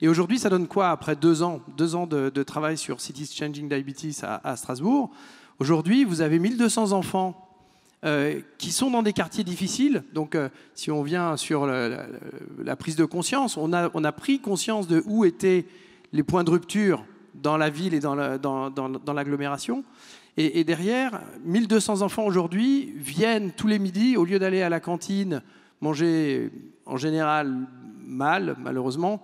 Et aujourd'hui, ça donne quoi après 2 ans de travail sur Cities Changing Diabetes à Strasbourg? Aujourd'hui, vous avez 1200 enfants qui sont dans des quartiers difficiles. Donc, si on vient sur la prise de conscience, on a pris conscience de où étaient les points de rupture dans la ville et dans l'agglomération. Et derrière, 1200 enfants aujourd'hui viennent tous les midis, au lieu d'aller à la cantine manger en général mal, malheureusement,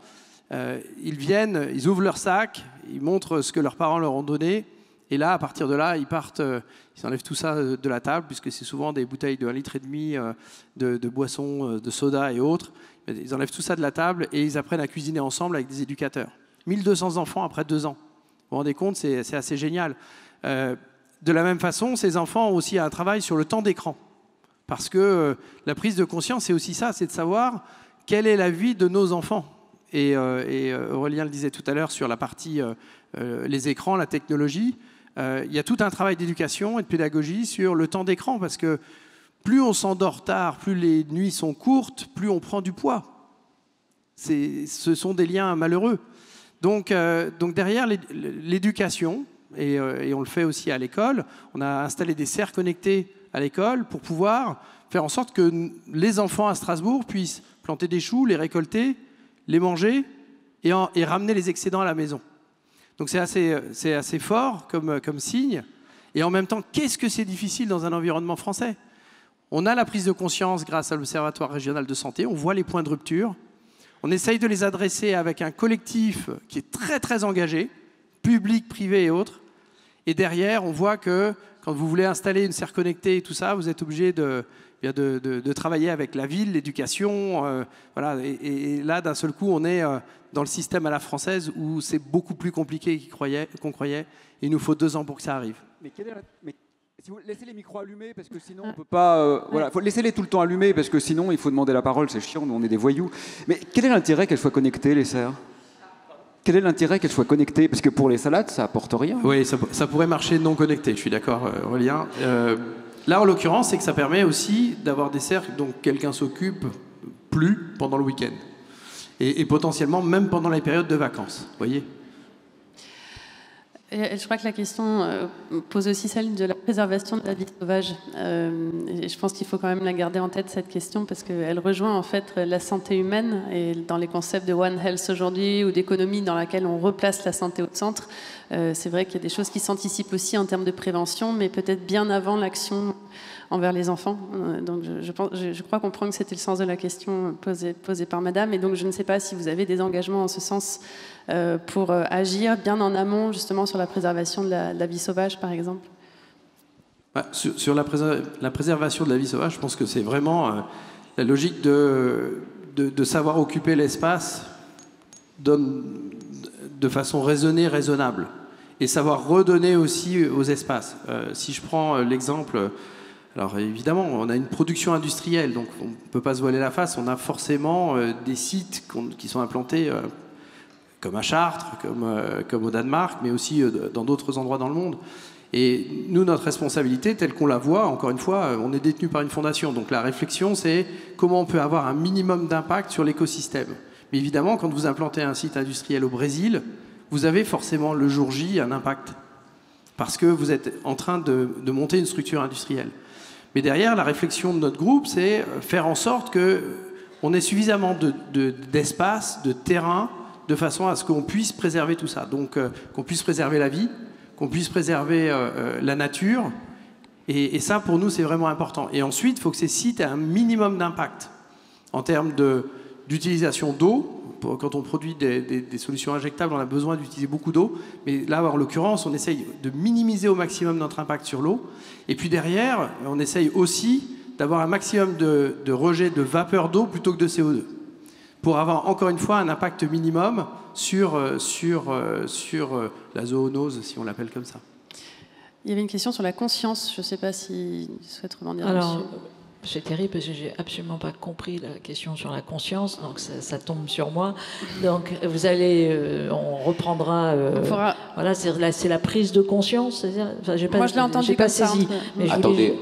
ils viennent, ils ouvrent leur sac, ils montrent ce que leurs parents leur ont donné, et là, à partir de là, ils partent, ils enlèvent tout ça de la table, puisque c'est souvent des bouteilles de 1,5 litre de boissons, de soda et autres. Ils enlèvent tout ça de la table et ils apprennent à cuisiner ensemble avec des éducateurs. 1200 enfants après 2 ans. Vous vous rendez compte, c'est assez génial. De la même façon, ces enfants ont aussi un travail sur le temps d'écran. Parce que la prise de conscience, c'est aussi ça, c'est de savoir quelle est la vie de nos enfants. Et Aurélien le disait tout à l'heure sur la partie les écrans, la technologie. Il y a tout un travail d'éducation et de pédagogie sur le temps d'écran, parce que plus on s'endort tard, plus les nuits sont courtes, plus on prend du poids. Ce sont des liens malheureux. Donc derrière l'éducation, et on le fait aussi à l'école, on a installé des serres connectées à l'école pour pouvoir faire en sorte que les enfants à Strasbourg puissent planter des choux, les récolter, les manger et ramener les excédents à la maison. Donc c'est assez fort comme signe. Et en même temps, qu'est-ce que c'est difficile dans un environnement français? On a la prise de conscience grâce à l'Observatoire régional de santé, on voit les points de rupture, on essaye de les adresser avec un collectif qui est très très engagé, public, privé et autres. Et derrière, on voit que quand vous voulez installer une serre connectée et tout ça, vous êtes obligé de travailler avec la ville, l'éducation. Voilà. Et là, d'un seul coup, on est dans le système à la française où c'est beaucoup plus compliqué qu'on croyait. Il nous faut 2 ans pour que ça arrive. Mais si vous laissez les micros allumés, parce que sinon on peut pas. Voilà, faut laisser-les tout le temps allumés, parce que sinon il faut demander la parole, c'est chiant, nous on est des voyous. Mais quel est l'intérêt qu'elles soient connectées, les serres? Quel est l'intérêt qu'elles soient connectées? Parce que pour les salades, ça apporte rien. Oui, ça pourrait marcher non connecté, je suis d'accord, Aurélien. Là, en l'occurrence, c'est que ça permet aussi d'avoir des serres dont quelqu'un s'occupe plus pendant le week-end. Et potentiellement même pendant les périodes de vacances, vous voyez. Et je crois que la question pose aussi celle de la préservation de la vie sauvage. Et je pense qu'il faut quand même la garder en tête, cette question, parce qu'elle rejoint en fait la santé humaine. Et dans les concepts de One Health aujourd'hui, ou d'économie dans laquelle on replace la santé au centre, c'est vrai qu'il y a des choses qui s'anticipent aussi en termes de prévention, mais peut-être bien avant l'action envers les enfants. Donc je crois comprendre que c'était le sens de la question posée par Madame. Et donc je ne sais pas si vous avez des engagements en ce sens pour agir bien en amont, justement, sur la préservation de la vie sauvage, par exemple. Sur la préservation de la vie sauvage, je pense que c'est vraiment la logique de savoir occuper l'espace de façon raisonnée, raisonnable, et savoir redonner aussi aux espaces. Si je prends l'exemple... Alors évidemment, on a une production industrielle, donc on ne peut pas se voiler la face. On a forcément des sites qui sont implantés comme à Chartres, comme au Danemark, mais aussi dans d'autres endroits dans le monde. Et nous, notre responsabilité, telle qu'on la voit, encore une fois, on est détenu par une fondation. Donc la réflexion, c'est comment on peut avoir un minimum d'impact sur l'écosystème. Mais évidemment, quand vous implantez un site industriel au Brésil, vous avez forcément le jour J un impact. Parce que vous êtes en train de monter une structure industrielle. Mais derrière, la réflexion de notre groupe, c'est faire en sorte qu'on ait suffisamment d'espace, de terrain, de façon à ce qu'on puisse préserver tout ça. Donc qu'on puisse préserver la vie, qu'on puisse préserver la nature. Et ça, pour nous, c'est vraiment important. Et ensuite, il faut que ces sites aient un minimum d'impact en termes d'utilisation d'eau. Quand on produit des solutions injectables, on a besoin d'utiliser beaucoup d'eau. Mais là, en l'occurrence, on essaye de minimiser au maximum notre impact sur l'eau. Et puis derrière, on essaye aussi d'avoir un maximum de rejet de vapeur d'eau plutôt que de CO2. Pour avoir, encore une fois, un impact minimum sur la zoonose, si on l'appelle comme ça. Il y avait une question sur la conscience. Je ne sais pas si vous souhaitez rebondir Alors, dessus. c'est terrible parce que j'ai absolument pas compris la question sur la conscience, donc ça tombe sur moi. Donc vous allez, on reprendra. Voilà, c'est la prise de conscience. Enfin, moi, je l'ai entendu pas comme ça. saisi. Mais attendez.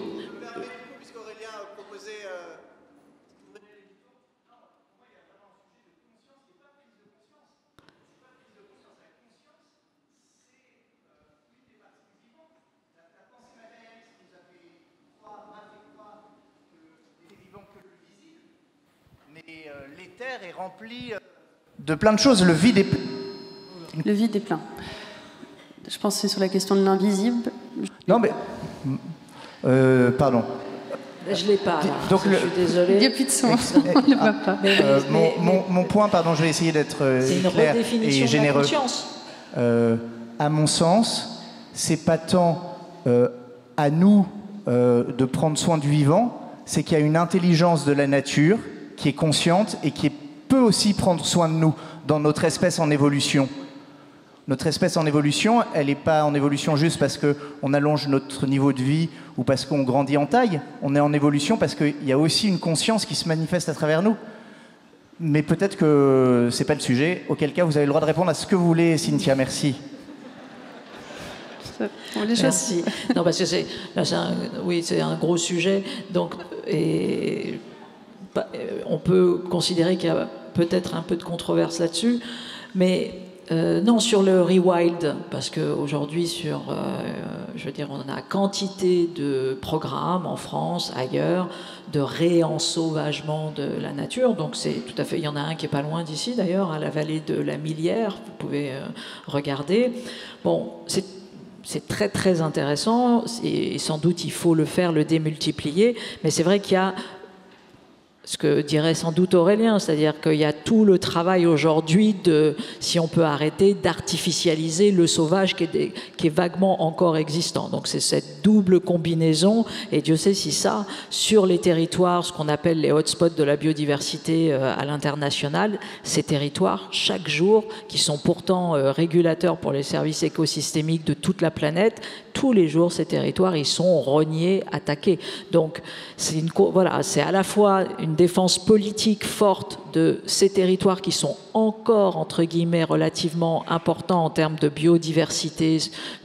L'éther est rempli de plein de choses. Le vide est plein. Je pense que c'est sur la question de l'invisible. Non, mais... pardon. Je ne l'ai pas. Donc je suis désolée. Il n'y a plus de son. On ne le voit pas. Mon point, pardon, je vais essayer d'être clair et généreux. C'est une redéfinition de la conscience. À mon sens, c'est pas tant à nous de prendre soin du vivant, c'est qu'il y a une intelligence de la nature qui est consciente et qui peut aussi prendre soin de nous dans notre espèce en évolution. Notre espèce en évolution, elle n'est pas en évolution juste parce qu'on allonge notre niveau de vie ou parce qu'on grandit en taille. On est en évolution parce qu'il y a aussi une conscience qui se manifeste à travers nous. Mais peut-être que ce n'est pas le sujet. Auquel cas, vous avez le droit de répondre à ce que vous voulez, Cynthia. Merci. Merci. Non, parce que c'est un gros sujet. Donc, on peut considérer qu'il y a peut-être un peu de controverse là-dessus, mais non, sur le rewild, parce qu'aujourd'hui, je veux dire, on a quantité de programmes en France, ailleurs, de réensauvagement de la nature. Donc c'est tout à fait. Il y en a un qui est pas loin d'ici, d'ailleurs, à la vallée de la Millière. Vous pouvez regarder. Bon, c'est très très intéressant et sans doute il faut le faire, le démultiplier. Mais c'est vrai qu'il y a ce que dirait sans doute Aurélien, c'est-à-dire qu'il y a tout le travail aujourd'hui si on peut arrêter, d'artificialiser le sauvage qui est vaguement encore existant. Donc c'est cette double combinaison, et Dieu sait si ça, sur les territoires, ce qu'on appelle les hotspots de la biodiversité à l'international, ces territoires, chaque jour, qui sont pourtant régulateurs pour les services écosystémiques de toute la planète, tous les jours, ces territoires, ils sont rognés, attaqués. Donc c'est à la fois une défense politique forte de ces territoires qui sont encore, entre guillemets, relativement importants en termes de biodiversité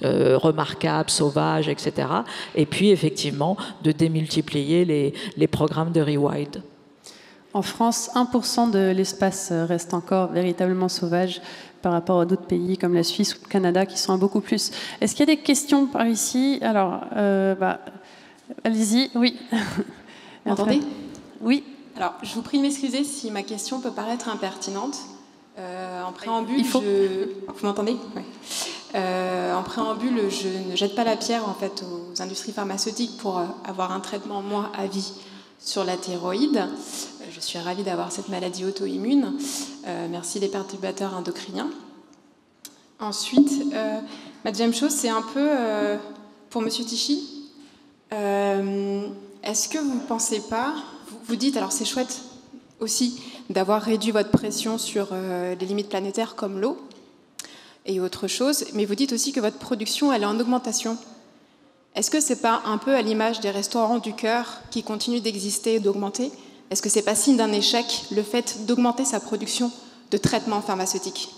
remarquable, sauvage, etc. Et puis, effectivement, de démultiplier les programmes de rewild. En France, 1% de l'espace reste encore véritablement sauvage par rapport à d'autres pays comme la Suisse ou le Canada qui sont à beaucoup plus. Est-ce qu'il y a des questions par ici? Alors, allez-y, oui. Vous m'entendez? Oui. Alors, je vous prie de m'excuser si ma question peut paraître impertinente. En préambule, vous m'entendez? Oui. En préambule, je ne jette pas la pierre en fait aux industries pharmaceutiques pour avoir un traitement, moi, à vie sur la thyroïde. Je suis ravie d'avoir cette maladie auto-immune. Merci les perturbateurs endocriniens. Ensuite, ma deuxième chose, c'est un peu pour Monsieur Tichy. Est-ce que vous ne pensez pas, vous dites, alors c'est chouette aussi d'avoir réduit votre pression sur les limites planétaires comme l'eau et autre chose, mais vous dites aussi que votre production, elle est en augmentation. Est-ce que c'est pas un peu à l'image des restaurants du cœur qui continuent d'exister et d'augmenter? Est-ce que c'est pas signe d'un échec, le fait d'augmenter sa production de traitements pharmaceutiques?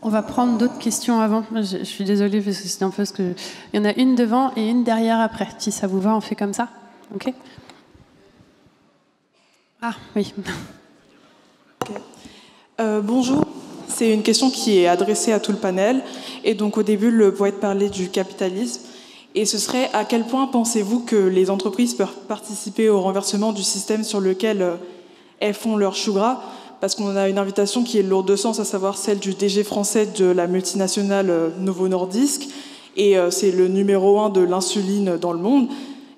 On va prendre d'autres questions avant. Je suis désolée parce que c'est un peu ce que... Il y en a une devant et une derrière après. Si ça vous va, on fait comme ça. OK ? Ah, oui. Okay. Bonjour. C'est une question qui est adressée à tout le panel. Et donc, au début, le poète parlait du capitalisme. Et ce serait, à quel point pensez-vous que les entreprises peuvent participer au renversement du système sur lequel elles font leur chou gras ? Parce qu'on a une invitation qui est lourde de sens, à savoir celle du DG français de la multinationale Novo Nordisk. Et c'est le numéro 1 de l'insuline dans le monde.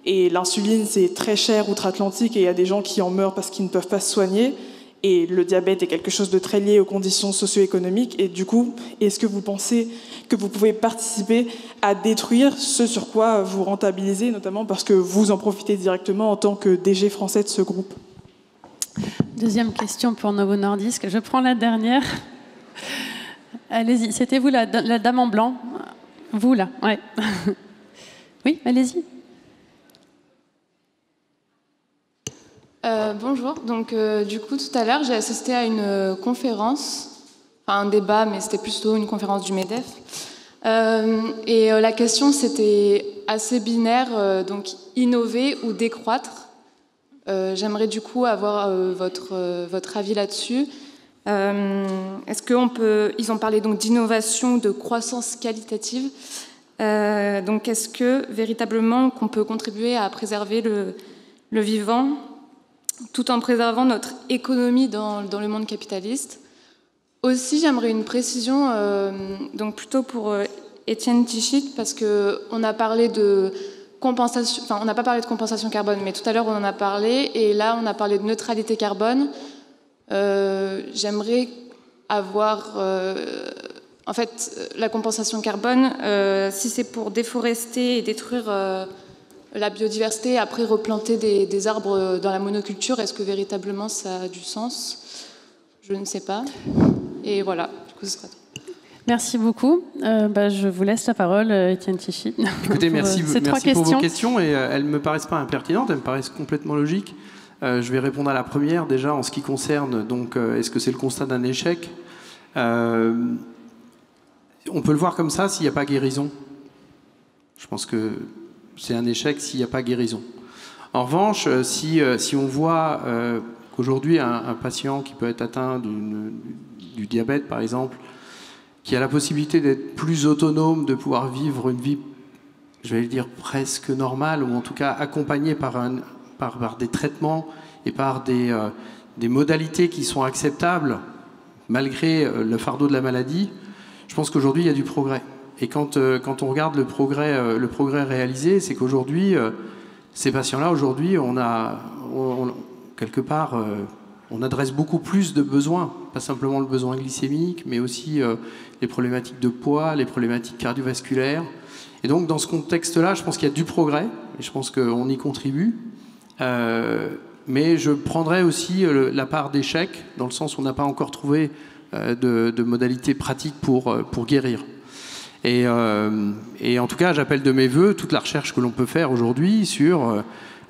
Et l'insuline, c'est très cher outre-Atlantique et il y a des gens qui en meurent parce qu'ils ne peuvent pas se soigner. Et le diabète est quelque chose de très lié aux conditions socio-économiques. Et du coup, est-ce que vous pensez que vous pouvez participer à détruire ce sur quoi vous rentabilisez, notamment parce que vous en profitez directement en tant que DG français de ce groupe ? Deuxième question pour Novo Nordisk. Je prends la dernière. Allez-y. C'était vous, la dame en blanc ? Vous, là. Ouais. Oui, allez-y. Bonjour. Donc, du coup, tout à l'heure, j'ai assisté à une conférence, enfin un débat, mais c'était plutôt une conférence du MEDEF. Et la question, c'était assez binaire, donc innover ou décroître. J'aimerais du coup avoir votre avis là-dessus. Est-ce qu'on peut... Ils ont parlé donc d'innovation, de croissance qualitative. Donc, est-ce que véritablement qu'on peut contribuer à préserver le vivant tout en préservant notre économie dans le monde capitaliste? Aussi, j'aimerais une précision, donc plutôt pour Étienne Tichit, parce qu'on a parlé de compensation, enfin on n'a pas parlé de compensation carbone, mais tout à l'heure on en a parlé, et là on a parlé de neutralité carbone. J'aimerais avoir, en fait, la compensation carbone, si c'est pour déforester et détruire la biodiversité, après replanter des arbres dans la monoculture, est-ce que véritablement ça a du sens? Je ne sais pas. Et voilà, du coup ce sera tout. Merci beaucoup. Je vous laisse la parole, Étienne Tichy. Écoutez, merci pour vos questions. Et elles ne me paraissent pas impertinentes, elles me paraissent complètement logiques. Je vais répondre à la première, déjà, en ce qui concerne, donc, est-ce que c'est le constat d'un échec? On peut le voir comme ça s'il n'y a pas guérison. Je pense que c'est un échec s'il n'y a pas guérison. En revanche, si on voit qu'aujourd'hui, un patient qui peut être atteint du diabète, par exemple, qui a la possibilité d'être plus autonome, de pouvoir vivre une vie, je vais le dire, presque normale, ou en tout cas accompagnée par des traitements et par des modalités qui sont acceptables, malgré le fardeau de la maladie, je pense qu'aujourd'hui, il y a du progrès. Et quand on regarde le progrès réalisé, c'est qu'aujourd'hui, ces patients-là, aujourd'hui, quelque part, on adresse beaucoup plus de besoins, pas simplement le besoin glycémique, mais aussi les problématiques de poids, les problématiques cardiovasculaires. Et donc, dans ce contexte-là, je pense qu'il y a du progrès, et je pense qu'on y contribue. Mais je prendrais aussi la part d'échec, dans le sens où on n'a pas encore trouvé de modalités pratiques pour guérir. Et en tout cas, j'appelle de mes voeux toute la recherche que l'on peut faire aujourd'hui sur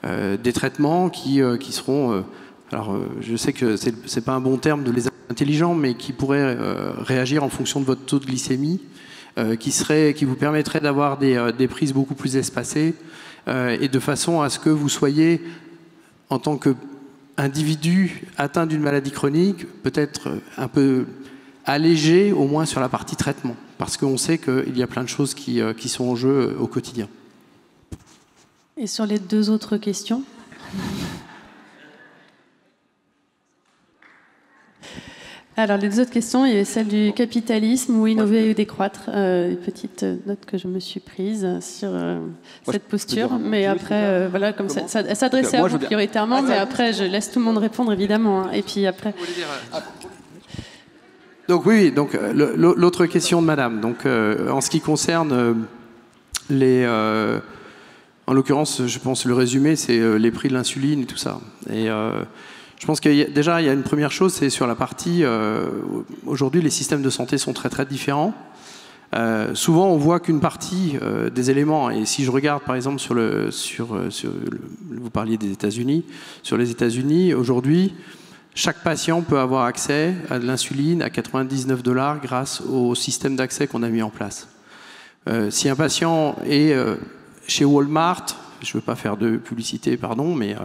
des traitements qui seront... je sais que c'est pas un bon terme de les intelligents, mais qui pourraient réagir en fonction de votre taux de glycémie, qui vous permettraient d'avoir des prises beaucoup plus espacées, et de façon à ce que vous soyez, en tant qu'individu atteint d'une maladie chronique, peut-être un peu allégé, au moins sur la partie traitement, parce qu'on sait qu'il y a plein de choses qui sont en jeu au quotidien. Et sur les deux autres questions ? Alors, les deux autres questions, il y a celle du capitalisme ou innover ou décroître. Une petite note que je me suis prise sur cette posture. Mais après, voilà, comme ça s'adressait à vous prioritairement, mais après, je laisse tout le monde répondre, évidemment. Hein, et puis après... Donc oui, donc l'autre question de madame. Donc, en ce qui concerne en l'occurrence, je pense le résumé, c'est les prix de l'insuline et tout ça. Et... je pense qu'il déjà, il y a une première chose, c'est sur la partie... aujourd'hui, les systèmes de santé sont très, très différents. Souvent, on voit qu'une partie des éléments, et si je regarde, par exemple, vous parliez des États-Unis, sur les États-Unis, aujourd'hui, chaque patient peut avoir accès à de l'insuline à 99 $ grâce au système d'accès qu'on a mis en place. Si un patient est chez Walmart, je ne veux pas faire de publicité, pardon, mais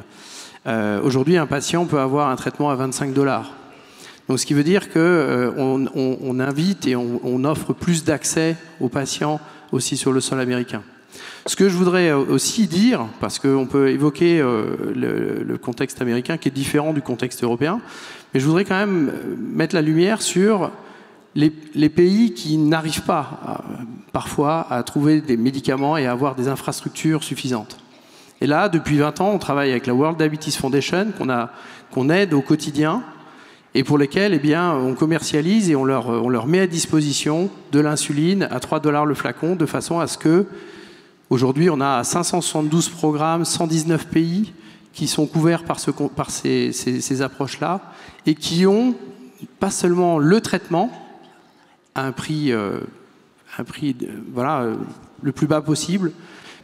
aujourd'hui, un patient peut avoir un traitement à 25 $. Donc, ce qui veut dire qu'on invite et on offre plus d'accès aux patients aussi sur le sol américain. Ce que je voudrais aussi dire, parce qu'on peut évoquer le contexte américain qui est différent du contexte européen, mais je voudrais quand même mettre la lumière sur les pays qui n'arrivent pas parfois à trouver des médicaments et à avoir des infrastructures suffisantes. Et là, depuis 20 ans, on travaille avec la World Diabetes Foundation, qu'on aide au quotidien, et pour lesquels on commercialise et on leur met à disposition de l'insuline à 3 $ le flacon, de façon à ce que, aujourd'hui, on a 572 programmes, 119 pays qui sont couverts par ces approches-là, et qui ont pas seulement le traitement à un prix le plus bas possible,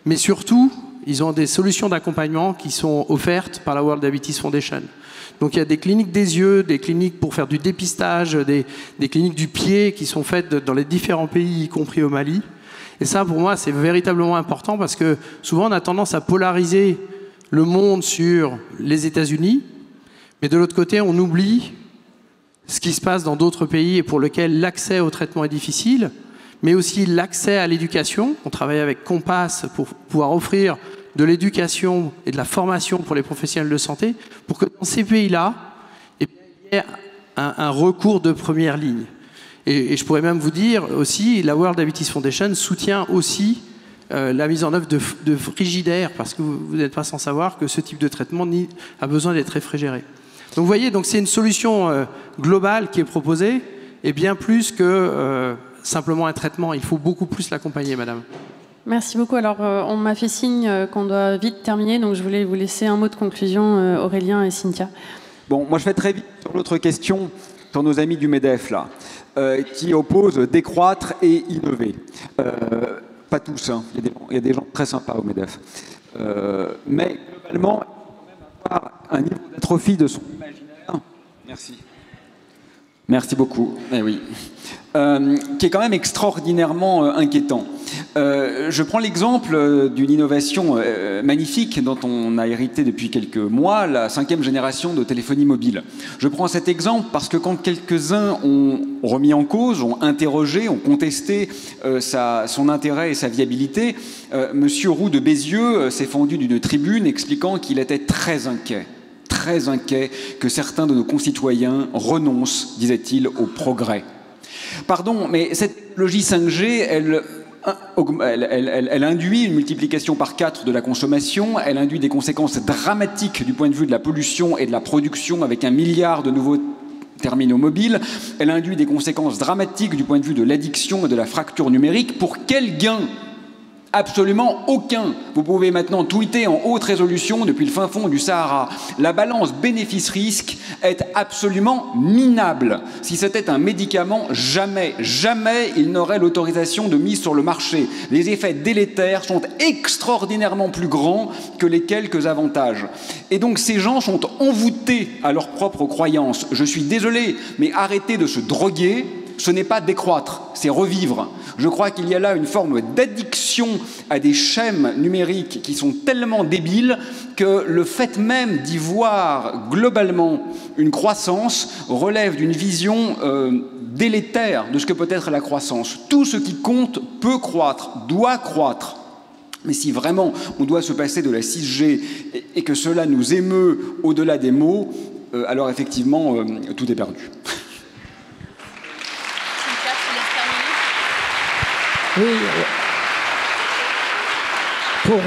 mais surtout, ils ont des solutions d'accompagnement qui sont offertes par la World Diabetes Foundation. Donc il y a des cliniques des yeux, des cliniques pour faire du dépistage, des cliniques du pied qui sont faites dans les différents pays, y compris au Mali. Et ça, pour moi, c'est véritablement important parce que souvent, on a tendance à polariser le monde sur les États-Unis, mais de l'autre côté, on oublie ce qui se passe dans d'autres pays et pour lesquels l'accès au traitement est difficile, mais aussi l'accès à l'éducation. On travaille avec Compass pour pouvoir offrir de l'éducation et de la formation pour les professionnels de santé, pour que dans ces pays-là, il y ait un recours de première ligne. Et je pourrais même vous dire aussi, la World Diabetes Foundation soutient aussi la mise en œuvre de frigidaires, parce que vous n'êtes pas sans savoir que ce type de traitement a besoin d'être réfrigéré. Donc vous voyez, c'est une solution globale qui est proposée, et bien plus que simplement un traitement. Il faut beaucoup plus l'accompagner, madame. Merci beaucoup. Alors, on m'a fait signe qu'on doit vite terminer, donc je voulais vous laisser un mot de conclusion, Aurélien et Cynthia. Bon, moi je vais très vite sur l'autre question, sur nos amis du MEDEF, là, qui opposent décroître et innover. Pas tous, hein. Il y a des gens très sympas au MEDEF. Mais globalement, il faut quand même avoir un niveau d'atrophie de son imaginaire. Merci. Merci beaucoup. Eh oui. Qui est quand même extraordinairement inquiétant. Je prends l'exemple d'une innovation magnifique dont on a hérité depuis quelques mois, la 5e génération de téléphonie mobile. Je prends cet exemple parce que quand quelques-uns ont remis en cause, ont interrogé, ont contesté son intérêt et sa viabilité, Monsieur Roux de Bézieux s'est fendu d'une tribune expliquant qu'il était très inquiet que certains de nos concitoyens renoncent, disait-il, au progrès. Pardon, mais cette technologie 5G, elle induit une multiplication par 4 de la consommation, elle induit des conséquences dramatiques du point de vue de la pollution et de la production avec 1 milliard de nouveaux terminaux mobiles, elle induit des conséquences dramatiques du point de vue de l'addiction et de la fracture numérique. Pour quel gain ? Absolument aucun. Vous pouvez maintenant tweeter en haute résolution depuis le fin fond du Sahara. La balance bénéfice-risque est absolument minable. Si c'était un médicament, jamais il n'aurait l'autorisation de mise sur le marché. Les effets délétères sont extraordinairement plus grands que les quelques avantages. Et donc ces gens sont envoûtés à leurs propres croyances. Je suis désolé, mais arrêtez de se droguer. Ce n'est pas décroître, c'est revivre. Je crois qu'il y a là une forme d'addiction à des schèmes numériques qui sont tellement débiles que le fait même d'y voir globalement une croissance relève d'une vision délétère de ce que peut être la croissance. Tout ce qui compte peut croître, doit croître. Mais si vraiment on doit se passer de la 6G et que cela nous émeut au-delà des mots, alors effectivement, tout est perdu. Oui, pour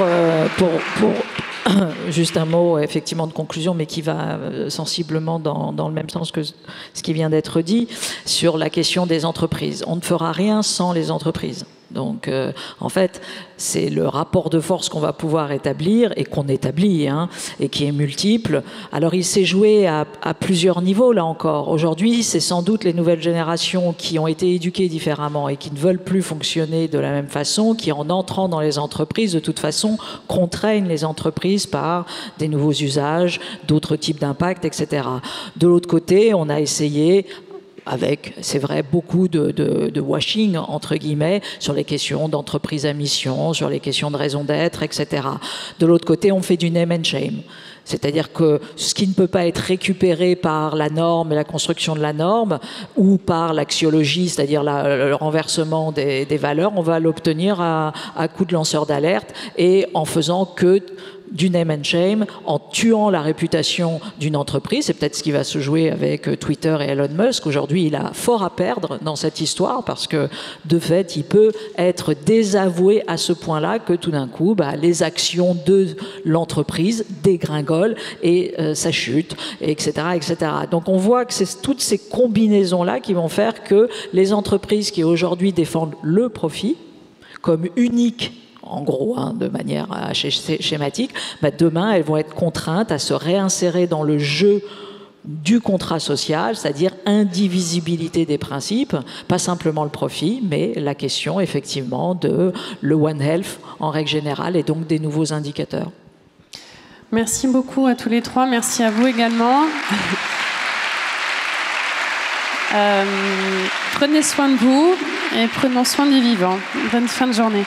juste un mot effectivement de conclusion, mais qui va sensiblement dans le même sens que ce qui vient d'être dit, sur la question des entreprises. On ne fera rien sans les entreprises. Donc, en fait, c'est le rapport de force qu'on va pouvoir établir et qu'on établit, hein, et qui est multiple. Alors, il s'est joué à plusieurs niveaux, là encore. Aujourd'hui, c'est sans doute les nouvelles générations qui ont été éduquées différemment et qui ne veulent plus fonctionner de la même façon, qui, en entrant dans les entreprises, de toute façon, contraignent les entreprises par des nouveaux usages, d'autres types d'impact, etc. De l'autre côté, on a essayé, avec, c'est vrai, beaucoup de washing, entre guillemets, sur les questions d'entreprise à mission, sur les questions de raison d'être, etc. De l'autre côté, on fait du name and shame. C'est-à-dire que ce qui ne peut pas être récupéré par la norme et la construction de la norme, ou par l'axiologie, c'est-à-dire le renversement des valeurs, on va l'obtenir à coup de lanceur d'alerte et en faisant que du name and shame, en tuant la réputation d'une entreprise. C'est peut-être ce qui va se jouer avec Twitter et Elon Musk. Aujourd'hui, il a fort à perdre dans cette histoire parce que, de fait, il peut être désavoué à ce point-là que tout d'un coup, les actions de l'entreprise dégringolent et ça chute, etc., etc. Donc on voit que c'est toutes ces combinaisons-là qui vont faire que les entreprises qui aujourd'hui défendent le profit comme unique, en gros, hein, de manière schématique, demain, elles vont être contraintes à se réinsérer dans le jeu du contrat social, c'est-à-dire indivisibilité des principes, pas simplement le profit, mais la question, effectivement, de le One Health en règle générale et donc des nouveaux indicateurs. Merci beaucoup à tous les trois. Merci à vous également. Prenez soin de vous et prenons soin des vivants. Bonne fin de journée.